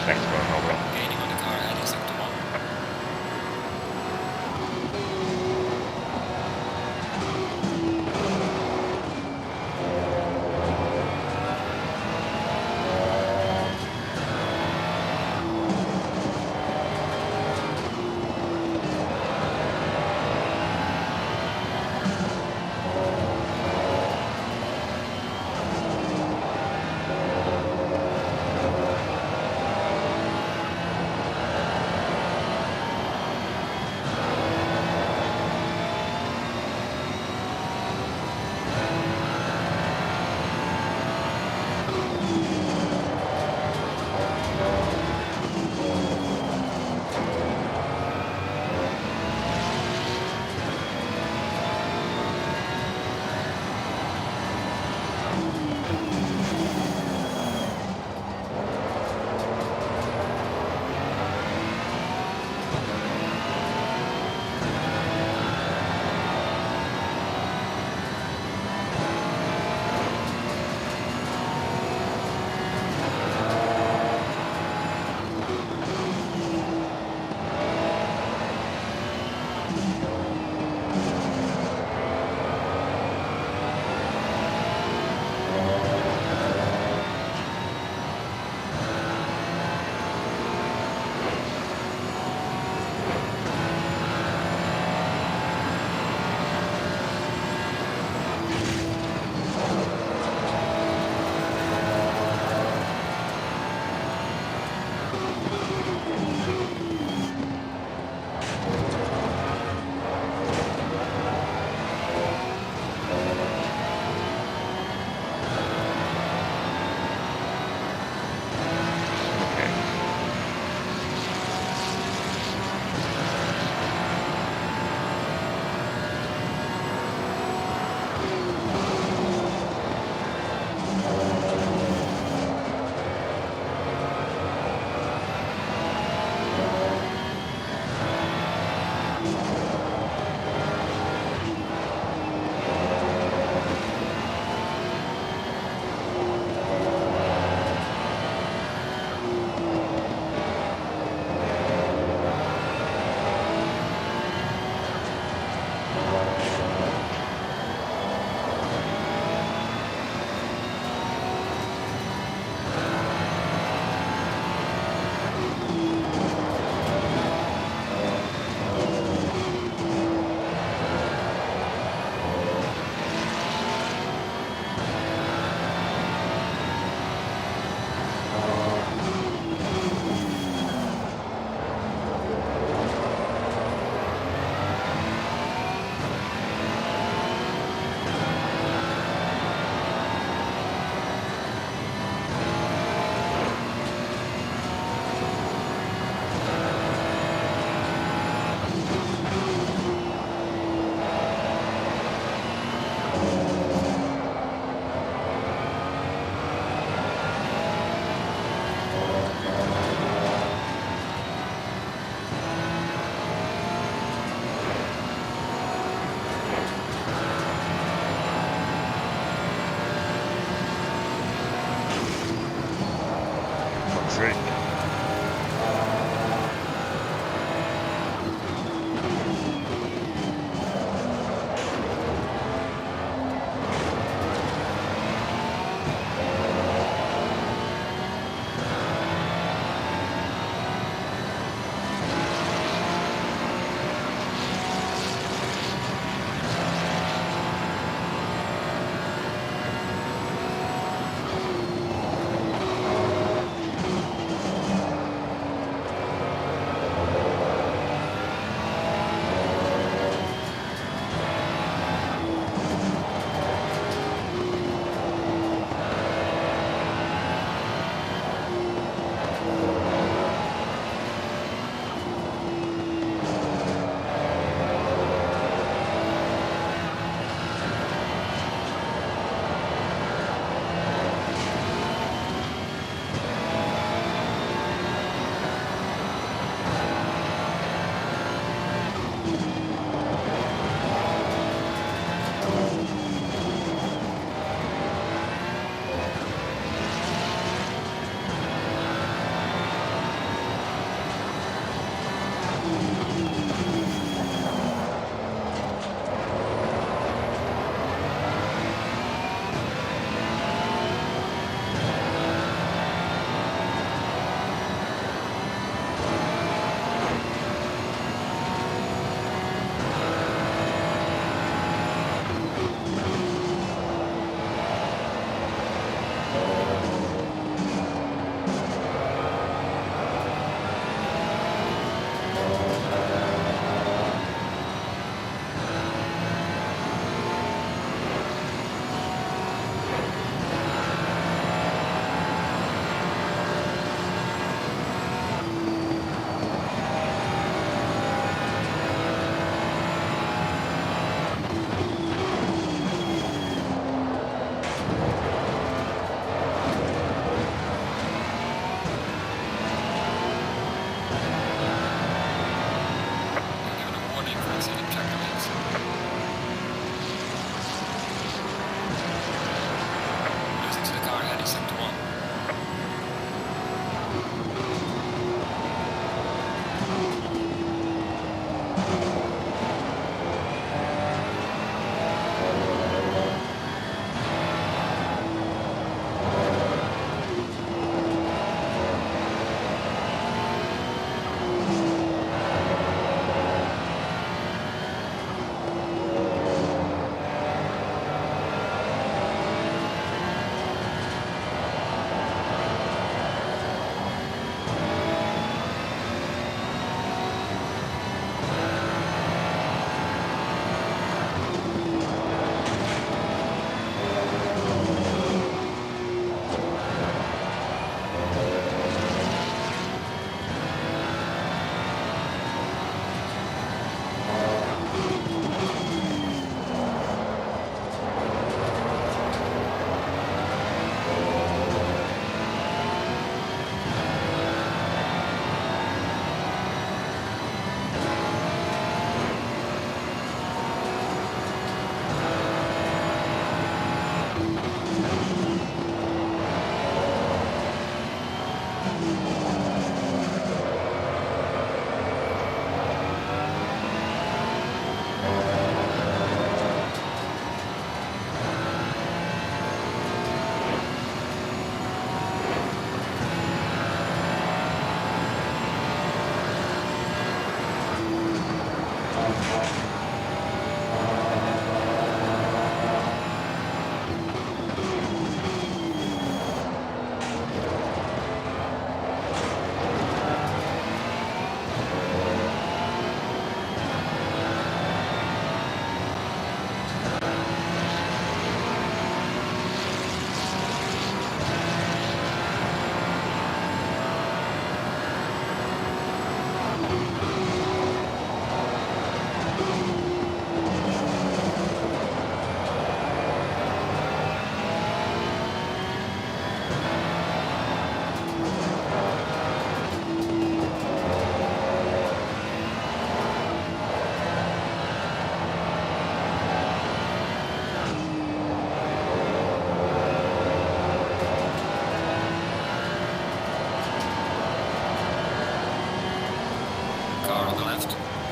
Thanks for going over. Gaining on the car heading sector 1.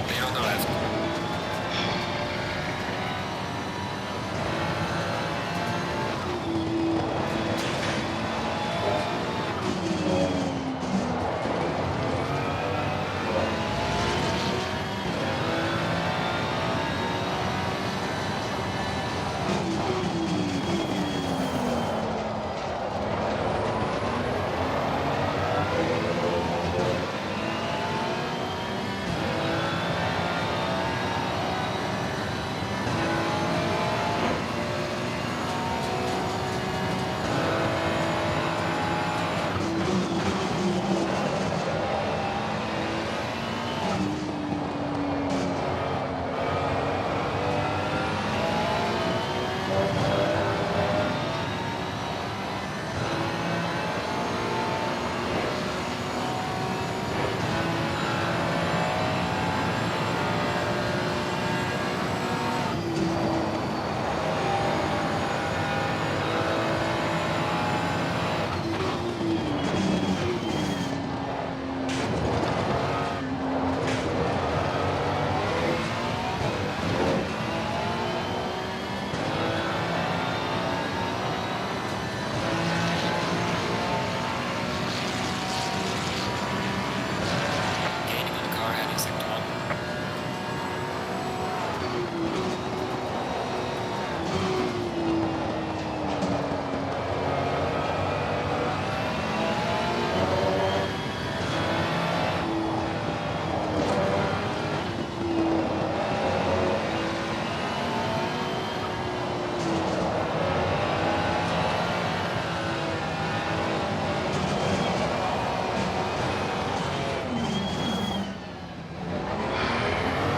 Clear on the left.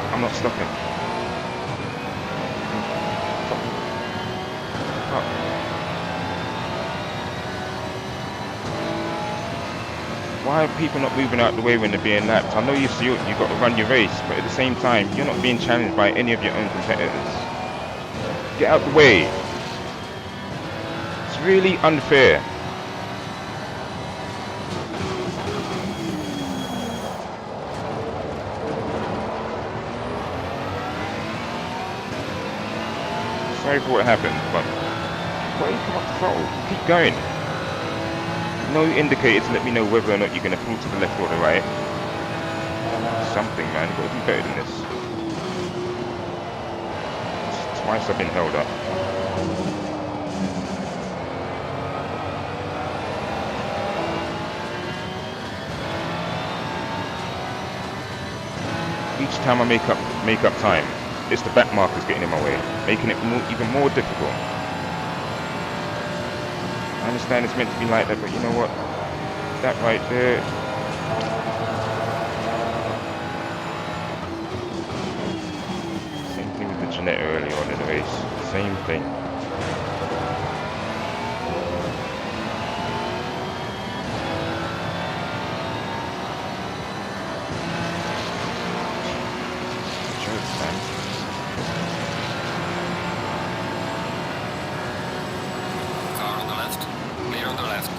I'm not stopping. Fuck. Why are people not moving out the way when they're being lapped? I know you've got to run your race, but at the same time, you're not being challenged by any of your own competitors. Get out the way. It's really unfair. Sorry for what happened, but why you come up the throttle? Keep going. No indicator to let me know whether or not you're going to pull to the left or the right. Something, man. You've got to do better than this. Twice I've been held up. Each time I make up time, it's the back markers getting in my way, making it even more difficult. I understand it's meant to be like that, but you know what? That right there. Same thing with the Janetta early on in the race. Same thing. Jokes, man. Car on the left. Clear on the left.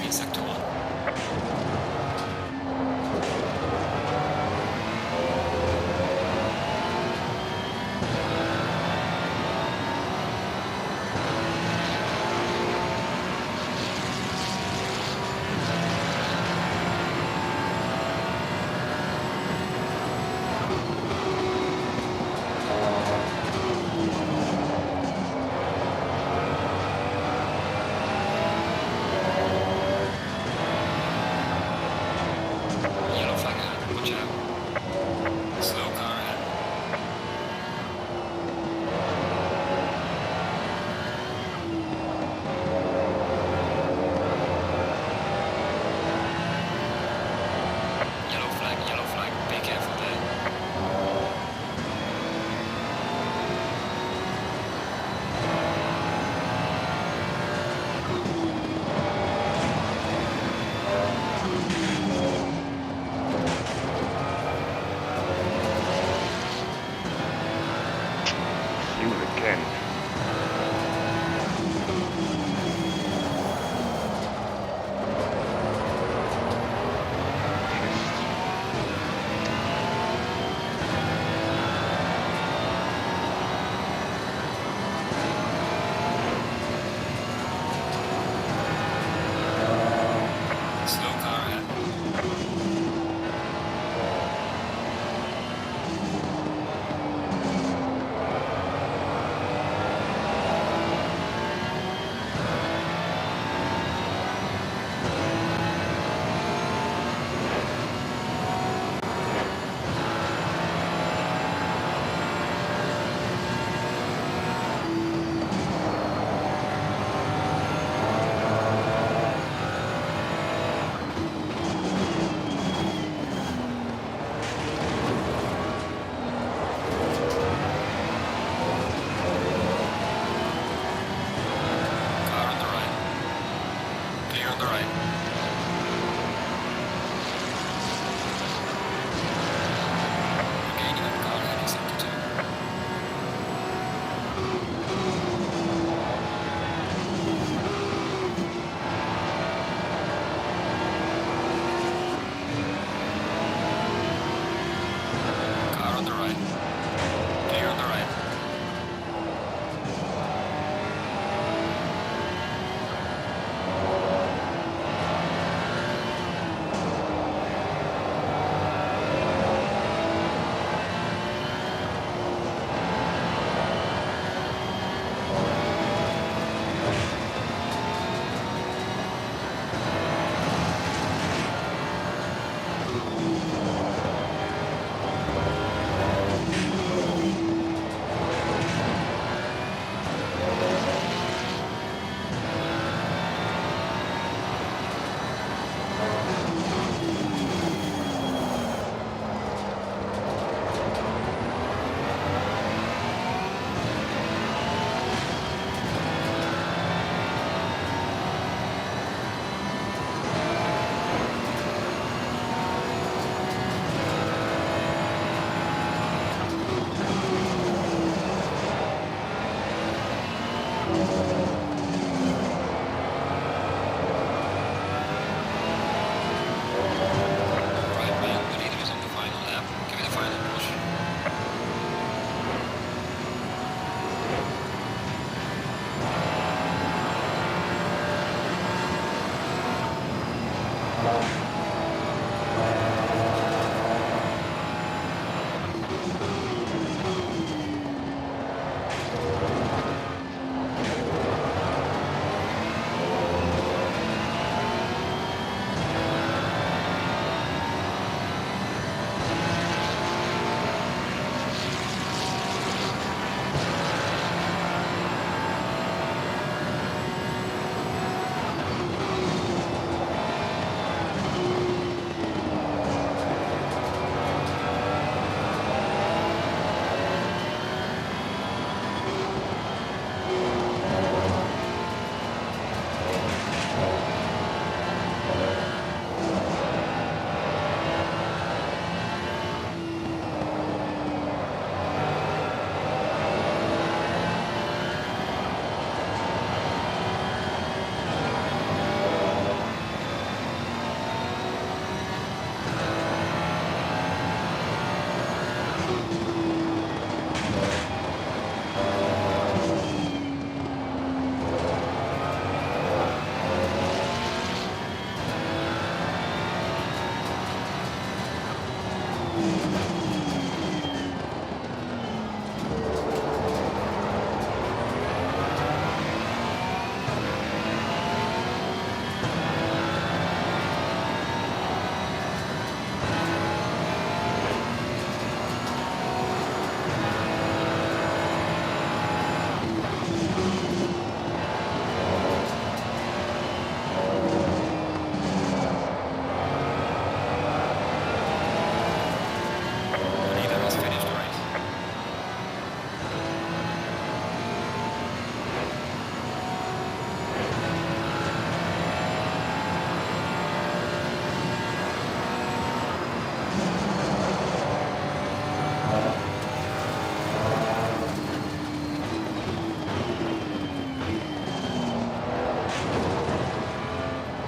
flag in sector 1. Yellow flag ahead, watch out. Slow car ahead. Yellow flag, be careful there. Fuel again. Slow car ahead. Car on the right. Clear on the right. Gaining on car heading sector 2. Car on the right. Clear on the right. Right man, the leader is on the final lap. Give it a final push.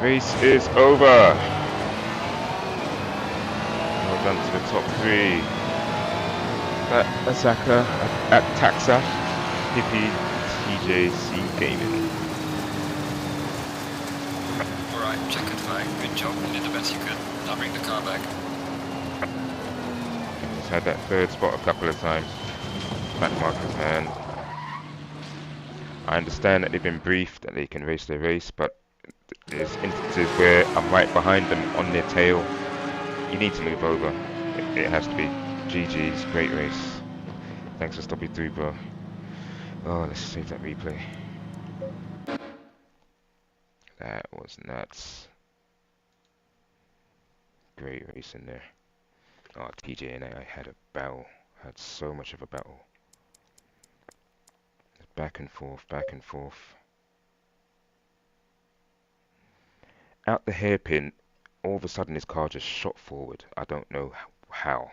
Race is over. Well done to the top three. Asaka, at Taxa, Hippie, TJC Gaming. Alright, checkered flag. Good job. You did the best you could. Now bring the car back. He's had that third spot a couple of times. Back markers, man. I understand that they've been briefed that they can race their race, but there's instances where I'm right behind them on their tail. You need to move over. It has to be. GG's, great race. Thanks for stopping through, bro. Oh, let's save that replay. That was nuts. Great race in there. Oh, TJ and I had a battle. Had so much of a battle. Back and forth, back and forth. Out the hairpin, all of a sudden his car just shot forward. I don't know how,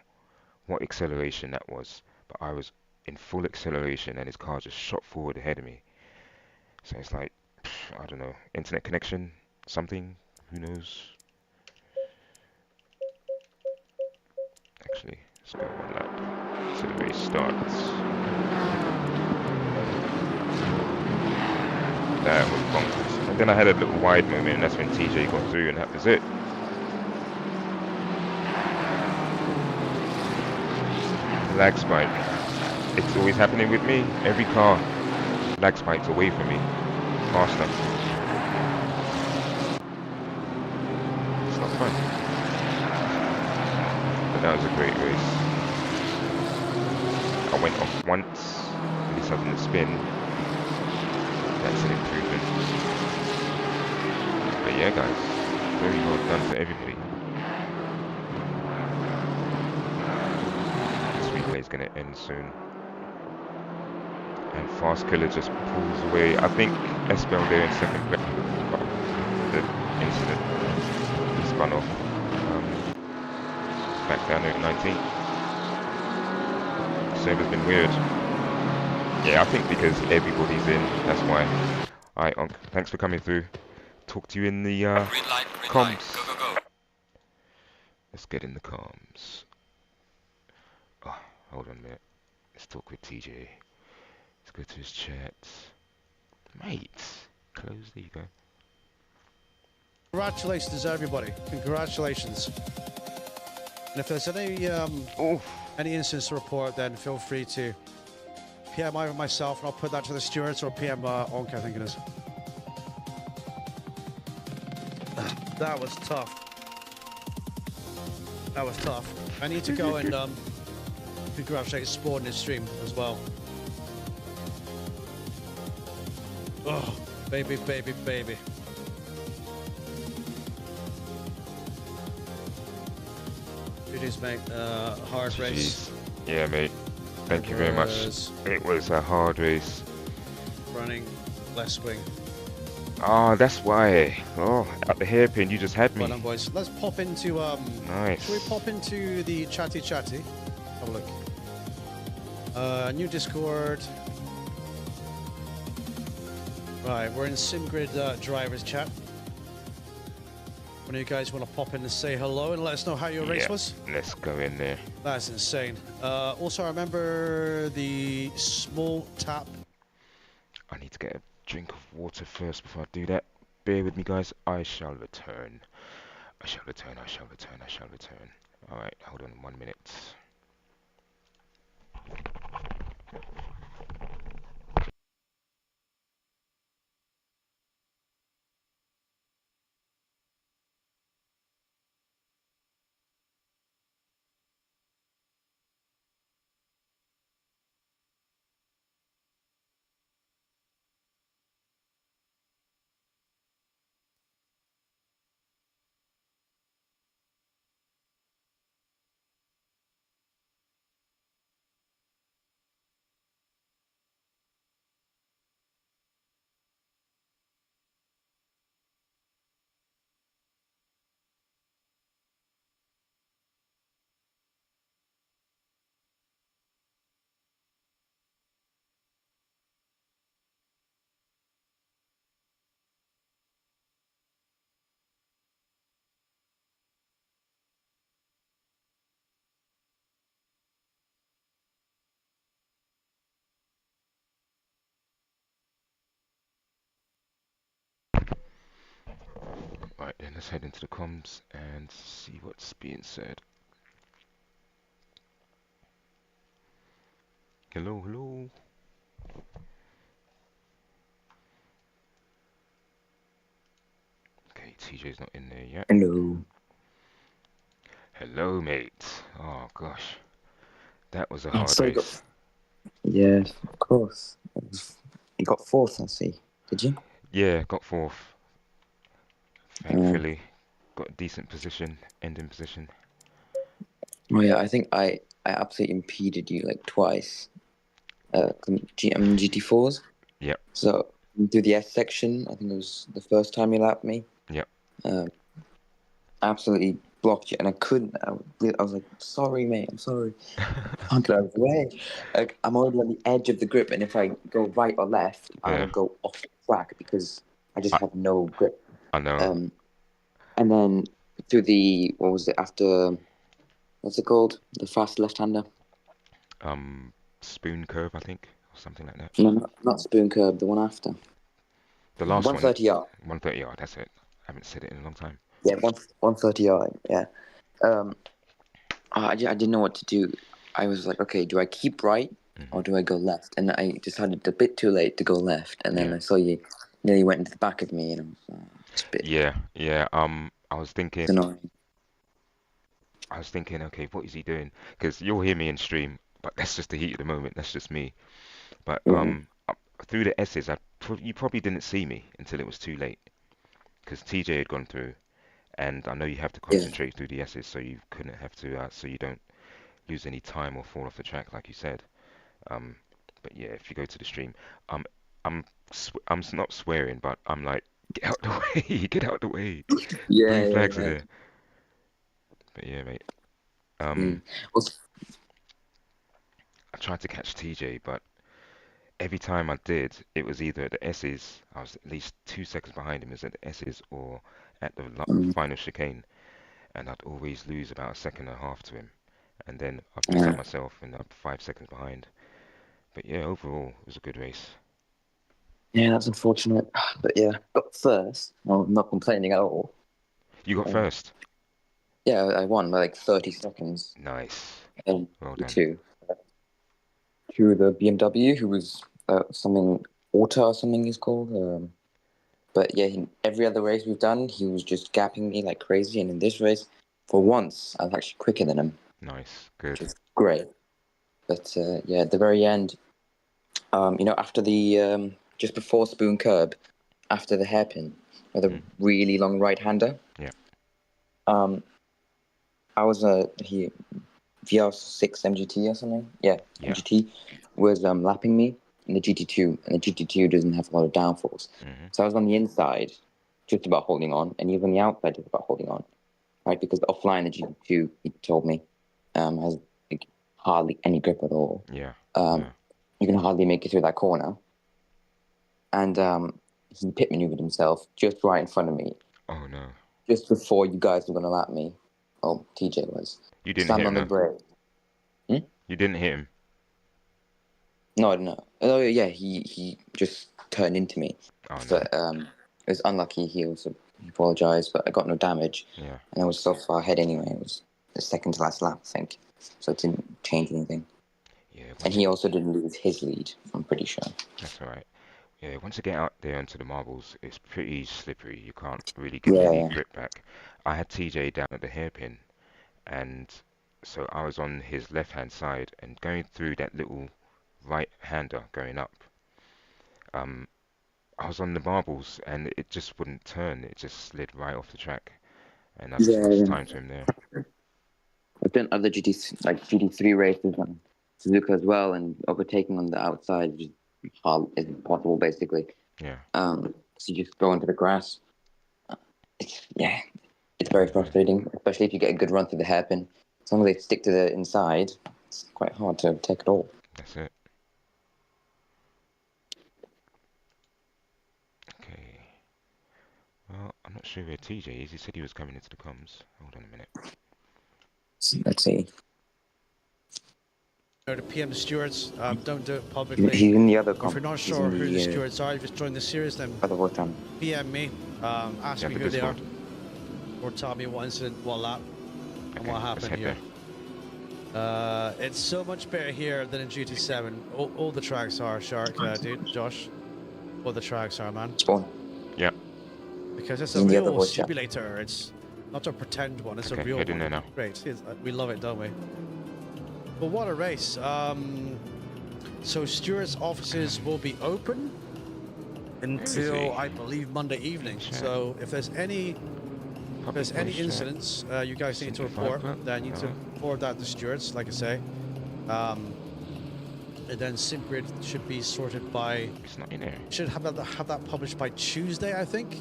what acceleration that was, but I was in full acceleration and his car just shot forward ahead of me. So it's like, I don't know, internet connection, something, who knows? Actually, let's go one lap so the race starts. That was bonkers. And then I had a little wide moment, and that's when TJ got through, and that was it. Lag spike. It's always happening with me. Every car lag spikes away from me. Faster. It's not fun. But that was a great race. I went off once, at least I didn't spin. That's an improvement. But yeah, guys, very well done to everybody. This replay is going to end soon. And Fast Killer just pulls away. I think Esbel there in second place. The incident. He spun off. Back down there at 19. Server's been weird. Yeah, I think because everybody's in, that's why. Alright, Onk, thanks for coming through. Talk to you in the Green light, comms. Go, go, go. Let's get in the comms. Oh, hold on a minute. Let's talk with TJ. Let's go to his chat. Mate, close, there you go. Congratulations, everybody. Congratulations. And if there's any incidents to report, then feel free to PM either myself, and I'll put that to the stewards, or PM Onk, I think it is. That was tough. That was tough. I need to go and congratulate Spawn in his stream as well. Oh, baby, baby, baby. It is, mate. Hard race. Yeah, mate. Thank you very much. It was a hard race. Running left wing. Oh, that's why. Oh, at the hairpin, you just had me. Well done, boys. Let's pop into Nice. Shall we pop into the chatty? Have a look. New Discord. Right, we're in SimGrid drivers chat. One of you guys want to pop in and say hello and let us know how your race was? Let's go in there. That's insane. Also, remember the small tap. I need to get a drink of water first before I do that. Bear with me, guys. I shall return. I shall return. Alright, hold on 1 minute. let's head into the comms and see what's being said. Hello, hello. Okay, TJ's not in there yet. Hello. Hello, mate. Oh gosh, that was a Oh, hard so you race. Yes, of course. You got fourth, I see. Did you? Yeah, got fourth. Uh, Thankfully, got a decent position, ending position. oh yeah, I think I absolutely impeded you like twice. GT4s. Yep. So through the S section, I think it was the first time you lapped me. Yep. Absolutely blocked you, and I couldn't. I was like, "Sorry, mate. I'm sorry. Can't get out of the way. Like, I'm already on the edge of the grip, and if I go right or left, I Yeah. will go off the track because I just I- have no grip." I know. And then through the what was it after? What's it called? The fast left-hander. Spoon curve, I think, or something like that. No, not spoon curb. The one after. The last 130 yard. 130 yard. That's it. I haven't said it in a long time. Yeah, 130 yard. Yeah. I didn't know what to do. I was like, okay, do I keep right or do I go left? And I decided a bit too late to go left, and then Yeah. I saw you nearly went into the back of me, and I was it's a bit Yeah. I was thinking. annoying. Okay, what is he doing? Because you'll hear me in stream, but that's just the heat of the moment. That's just me. But Yeah. through the S's, you probably didn't see me until it was too late, because TJ had gone through, and I know you have to Yeah. concentrate through the S's, so you couldn't have to, so you don't lose any time or fall off the track, like you said. But yeah, if you go to the stream, I'm not swearing, but I'm like, get out the way, get out the way. Green flags are there. But yeah, mate. Well, I tried to catch TJ, but every time I did, it was either at the S's, I was at least 2 seconds behind him, it was at the S's or at the final chicane, and I'd always lose about a second and a half to him, and then I'd piss up myself and I'm 5 seconds behind. But yeah, overall, it was a good race. yeah, that's unfortunate. But yeah, got first. Well, I'm not complaining at all. You got first? Yeah, I won by like 30 seconds. Nice. Well done. To the BMW, who was something Auto or something he's called. But yeah, every other race we've done, he was just gapping me like crazy. And in this race, for once, I was actually quicker than him. Nice, good. Which is great. But yeah, at the very end, after the just before Spoon Curb, after the hairpin, with a really long right-hander. Yeah. I was VR6 MGT or something. Yeah, MGT was lapping me in the GT2, and the GT2 doesn't have a lot of downforce. So I was on the inside, just about holding on, and even on the outside, just about holding on, right? Because offline, the GT2, he told me, has like, hardly any grip at all. Yeah. You can hardly make it through that corner. And he pit maneuvered himself just right in front of me. Oh no. Just before you guys were going to lap me. Oh, TJ was. You didn't Stand hit on him, the brake. You didn't hit him? No, I don't know. Oh, yeah, he just turned into me. Oh, no. But it was unlucky. He apologized, but I got no damage. Yeah. And I was so far ahead anyway. It was the second to last lap, I think. So it didn't change anything. Yeah. And he also didn't lose his lead, I'm pretty sure. That's all right. Yeah, once you get out there onto the marbles, it's pretty slippery. You can't really get any grip back. I had TJ down at the hairpin, and so I was on his left-hand side, and going through that little right-hander going up, I was on the marbles, and it just wouldn't turn. It just slid right off the track, and I just lost time to him there. I've done other GT3 races on Suzuka as well, and overtaking on the outside is impossible, basically. Yeah. So you just go into the grass. It's very frustrating, especially if you get a good run through the hairpin. As long as they stick to the inside, it's quite hard to take it all. That's it. Okay. Well, I'm not sure where TJ is. He said he was coming into the comms. Hold on a minute. Let's see. The PM stewards, don't do it publicly. He's in the other If you're not sure who the stewards are, just join the series, then other time. PM me, ask me who they Discord. or tell me what incident, what lap, and Okay, what let's happened head here. It's so much better here than in GT7. All the tracks are, Shark, dude, Josh. All the tracks are, man. Spawn. Yeah. Because it's a In the other real voice chat. simulator. It's not a pretend one. It's a Okay, real head in one. there now. Great. We love it, don't we? Well, what a race. So Stewart's offices will be open until, I believe, Monday evening. So if there's any incidents you guys need to report, then you need to forward that to Stewart's, like I say. And then SimGrid should be sorted by. It's not in there. Should have that published by Tuesday, I think.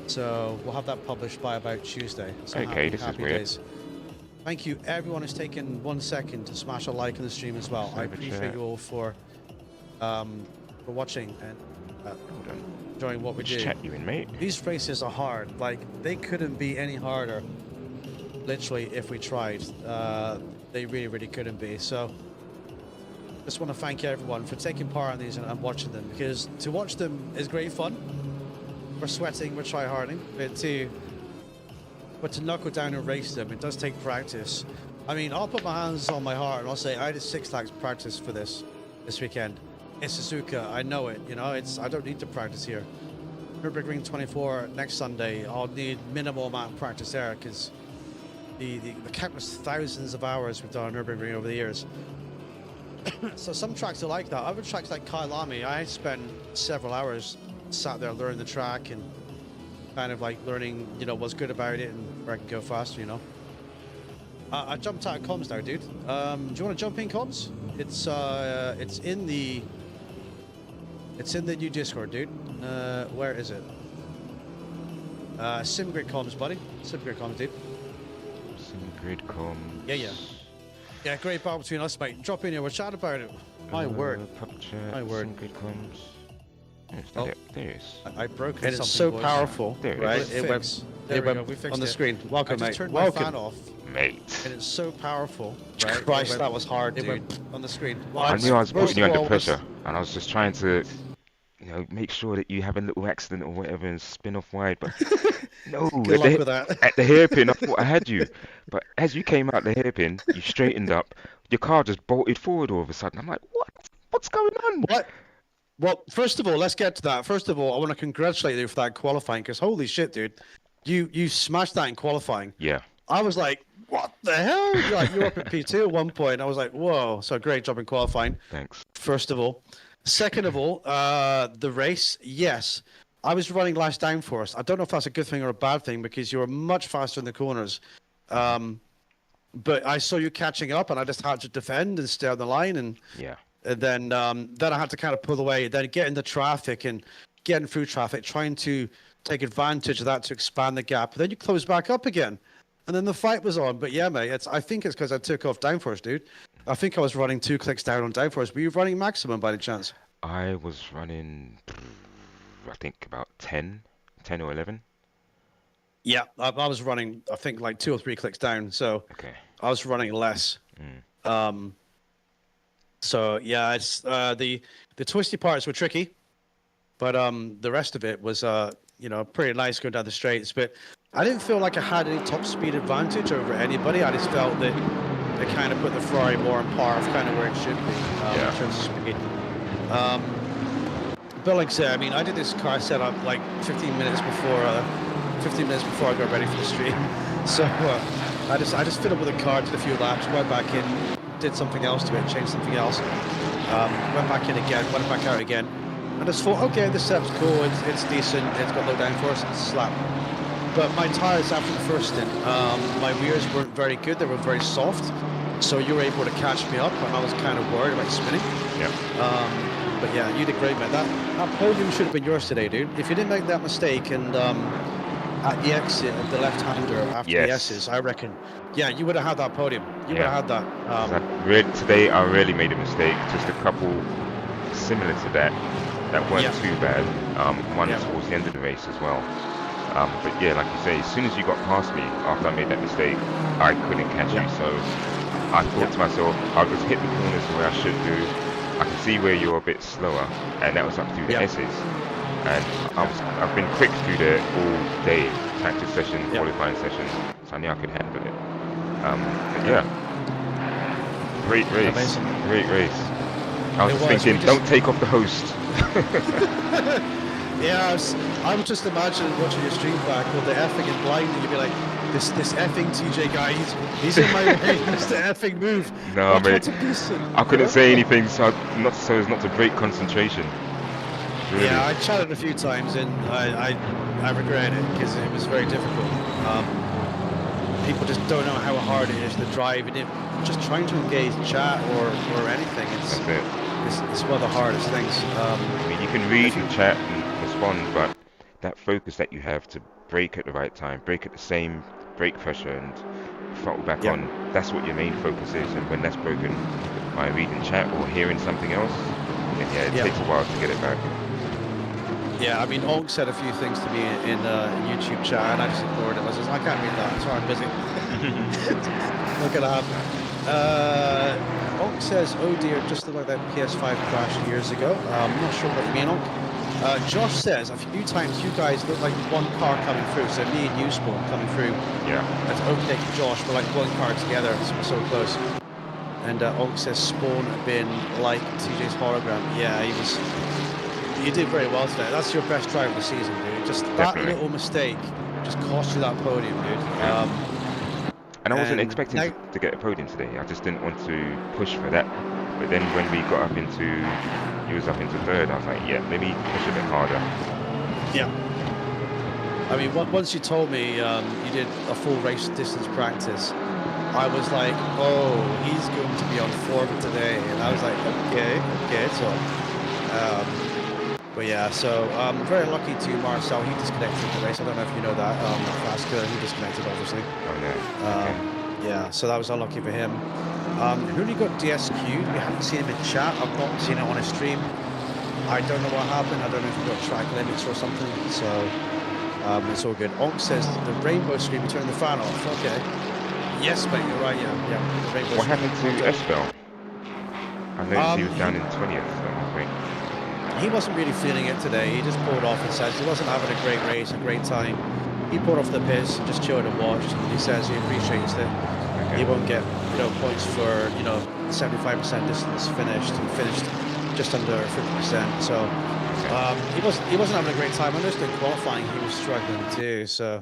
So we'll have that published by about Tuesday. So Okay, this is weird. days. Thank you, everyone who's taken 1 second to smash a like on the stream as well. I appreciate you all for watching and enjoying what we do. Chat you in, mate. These races are hard. Like, they couldn't be any harder. Literally, if we tried, they really, really couldn't be. So, just want to thank everyone for taking part in these and watching them, because to watch them is great fun. We're sweating, we're try-harding, but to knuckle down and race them, it does take practice. I mean, I'll put my hands on my heart and I'll say I did 6 laps practice for this weekend. It's Suzuka, I know it. You know, I don't need to practice here. Nürburgring 24 next Sunday, I'll need minimal amount of practice there, because the countless thousands of hours we've done on Nürburgring over the years. So some tracks are like that. Other tracks like Kailami, I spent several hours sat there learning the track and kind of like learning, you know, what's good about it and where I can go faster, you know. I jumped out of comms now, dude. Do you want to jump in comms? It's in the new Discord, dude. Where is it? SimGrid comms, buddy. SimGrid comms, dude. SimGrid comms. Yeah, great battle between us, mate. Drop in here, we'll chat about it. My word. My word. SimGrid comms. Oh, there it is. I broke it. And it's so powerful, There it right? is. It went, There it we go, went we fixed on the it. screen. I Welcome, just mate. turned my fan Welcome. off, Mate. and it's so powerful. Right? Christ, It that was hard, It dude. went on the screen. I knew I was First putting you of under all, pressure, and I was just trying to, you know, make sure that you have a little accident or whatever and spin off wide, but no, Good luck with that. at the hairpin, I thought I had you, but as you came out the hairpin, you straightened up, your car just bolted forward all of a sudden. I'm like, what? What's going on? What? Well, first of all, let's get to that. First of all, I want to congratulate you for that qualifying, because holy shit, dude, you smashed that in qualifying. Yeah. I was like, what the hell? You were up at P2 at one point. I was like, whoa. So great job in qualifying. Thanks. First of all. Second of all, the race, yes. I was running last downforce. I don't know if that's a good thing or a bad thing, because you were much faster in the corners. But I saw you catching up, and I just had to defend and stay on the line. And then I had to kind of pull away, then get into traffic and getting through traffic, trying to take advantage of that to expand the gap. Then you close back up again. And then the fight was on. But yeah, mate, I think it's because I took off downforce, dude. I think I was running 2 clicks down on downforce. Were you running maximum by any chance? I was running, I think about 10 or 11. Yeah, I was running, I think, like 2 or 3 clicks down. So I was running less. So yeah, it's the twisty parts were tricky, but the rest of it was you know, pretty nice going down the straights. But I didn't feel like I had any top speed advantage over anybody. I just felt that they kind of put the Ferrari more on par of kind of where it should be in terms of speed. But like I said, I mean, I did this car setup like 15 minutes before I got ready for the stream. So I just fit up with a car, did a few laps, went back in, did something else to it, changed something else, went back in again, went back out again. I just thought, okay, this setup's cool, it's decent, it's got low downforce, it's slap. But my tires after the first stint, my rears weren't very good, they were very soft, so you were able to catch me up, and I was kind of worried about spinning. But yeah, you did great, man. That podium should have been yours today, dude. If you didn't make that mistake and at the exit of the left-hander after the S's, I reckon, yeah, you would have had that podium. You would have had that. Today I really made a mistake, just a couple similar to that weren't too bad. One towards the end of the race as well. But yeah, like you say, as soon as you got past me after I made that mistake, I couldn't catch you. So I thought to myself, I'll just hit the corners the way I should do. I can see where you're a bit slower, and that was up through the S's. And I've been quick through there all day, practice session, qualifying session, so I knew I could handle it. But yeah, great race, Amazing. great race. I was It just was, thinking, don't take off the host. Yeah, I was just imagining watching your stream back with the effing and blind, and you'd be like, this effing TJ guy, he's in my way, he's the effing move. No, mate, I couldn't say Yeah. anything, so as not to break concentration. Really. Yeah, I chatted a few times, and I regret it because it was very difficult. People just don't know how hard it is to drive, and just trying to engage chat or anything. That's it. It's one of the hardest things. I mean, you can read and chat and respond, but that focus that you have to brake at the right time, brake at the same brake pressure and throttle back on, that's what your main focus is. And when that's broken by reading chat or hearing something else, then it takes a while to get it back. Yeah, I mean, Onk said a few things to me in YouTube chat, and I just ignored it. I said, I can't read that. Sorry, I'm busy. Not gonna happen. Onk says, oh dear, just like that PS5 crash years ago. I'm not sure what you mean, Onk. Josh says, a few times you guys look like one car coming through, so me and you, Spawn, coming through. Yeah. That's okay, Josh, we're like one car together, so we're so close. And Onk says, Spawn been like TJ's hologram. Yeah, he did very well today. That's your best drive of the season, dude. Just that little mistake just cost you that podium, dude. And I wasn't expecting to get a podium today. I just didn't want to push for that. But then when we got up into, you was up into third, I was like, yeah, let me push a bit harder. Yeah. I mean, once you told me you did a full race distance practice, I was like, oh, he's going to be on form today. And I was like, okay, so. But yeah, so very lucky to Marcel. He disconnected the race. I don't know if you know that. Fast killer, he disconnected, obviously. Oh, no. Yeah, so that was unlucky for him. Who got DSQ'd? We haven't seen him in chat. I've not seen it on his stream. I don't know what happened. I don't know if he got track limits or something. So it's all good. Onk says the rainbow stream, he turned the fan off. Okay. Yes, mate, you're right. Yeah. The rainbow what happened to Espel? I noticed he was down in 20th. He wasn't really feeling it today. He just pulled off and says he wasn't having a great race, a great time. He pulled off the piss and just chilled and watched. And he says he appreciates it. Okay. He won't get points for 75% distance finished. He finished just under 50%. So he wasn't having a great time. I noticed in qualifying he was struggling too. So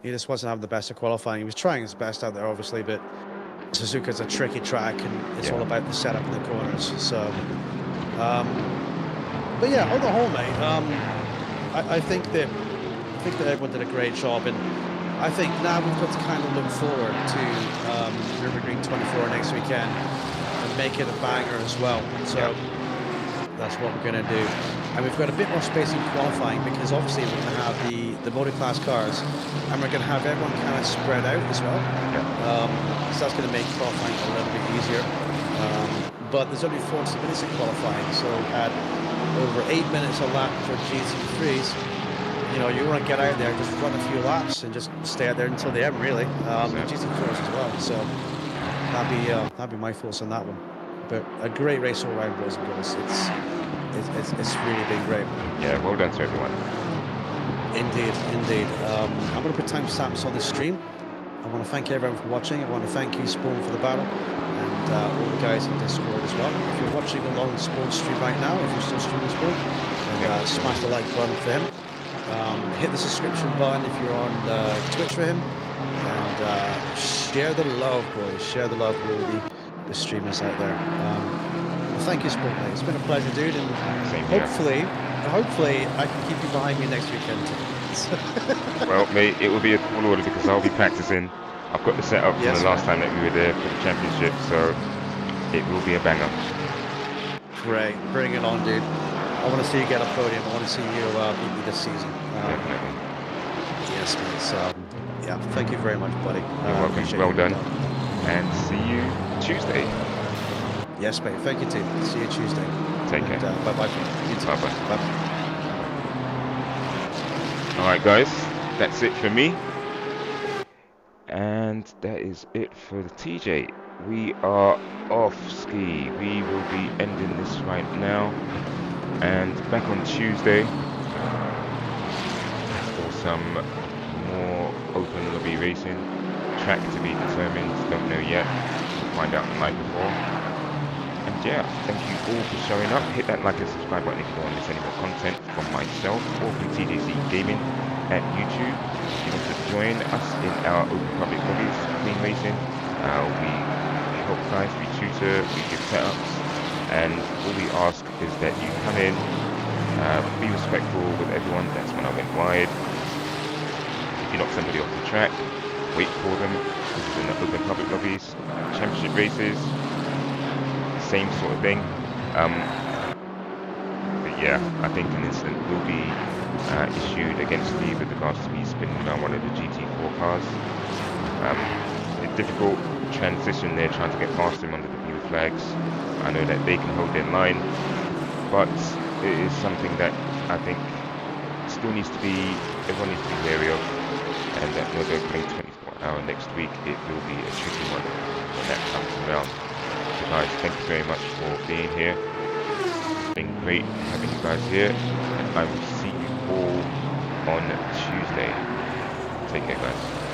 he just wasn't having the best of qualifying. He was trying his best out there, obviously, but Suzuka's a tricky track and it's all about the setup in the corners. So. But yeah, on the whole, mate, I think that everyone did a great job, and I think now we've got to kind of look forward to River Green 24 next weekend and make it a banger as well. So that's what we're going to do, and we've got a bit more space in qualifying because obviously we're going to have the multi-class cars, and we're going to have everyone kind of spread out as well. So that's going to make qualifying a little bit easier. But there's only 40 minutes in qualifying, so we had over 8 minutes a lap for GT3s. You want to get out there, just run a few laps and just stay out there until the end, really. GT4s as well, so that'd be my thoughts on that one. But a great race all around, boys and girls. It's really been great. Yeah, well done to everyone. Indeed. I'm going to put timestamps on the stream. I want to thank everyone for watching. I want to thank you, Spawn, for the battle, and all the guys in Discord as well. If you're watching along the Spawn stream right now, if you're still streaming Spawn, and smash the like button for him. Hit the subscription button if you're on Twitch for him, and share the love, boys. Share the love with all the streamers out there. Thank you, Spawn. It's been a pleasure, dude, and hopefully I can keep you behind me next weekend. Well, mate, it will be a full order because I'll be practicing. I've got the setup from the last time that we were there for the championship, so it will be a banger. Great, bring it on, dude. I want to see you get a podium. I want to see you beat me this season. Definitely. Yes, mate. So, yeah, thank you very much, buddy. You're welcome. Well done. And see you Tuesday. Yes, mate. Thank you, too. See you Tuesday. Take care. Bye-bye. You too. Bye-bye. Bye-bye. Alright guys, that's it for me, and that is it for the TJ. We are off ski. We will be ending this right now and back on Tuesday for some more open lobby racing. Track to be determined, don't know yet. We'll find out the night before. And yeah, thank you all for showing up. Hit that like and subscribe button if you don't want to miss any more content from myself or from TJC Gaming at YouTube. If you want to join us in our open public lobbies, clean racing, we help guys, we tutor, we give setups, and all we ask is that you come in, be respectful with everyone. That's when I went wide. If you knock somebody off the track, wait for them. This is in the open public lobbies, championship races, same sort of thing. But yeah, I think an incident will be issued against me with regards to me spinning around one of the GT4 cars. A difficult transition there, trying to get past him under the blue flags. I know that they can hold their line, but it is something that I think still needs to be, everyone needs to be wary of, and that when they're playing 24-hour next week, it will be a tricky one when that comes around. So guys, thank you very much for being here. It's been great having you guys here, and I will see you all on Tuesday. Take care, guys.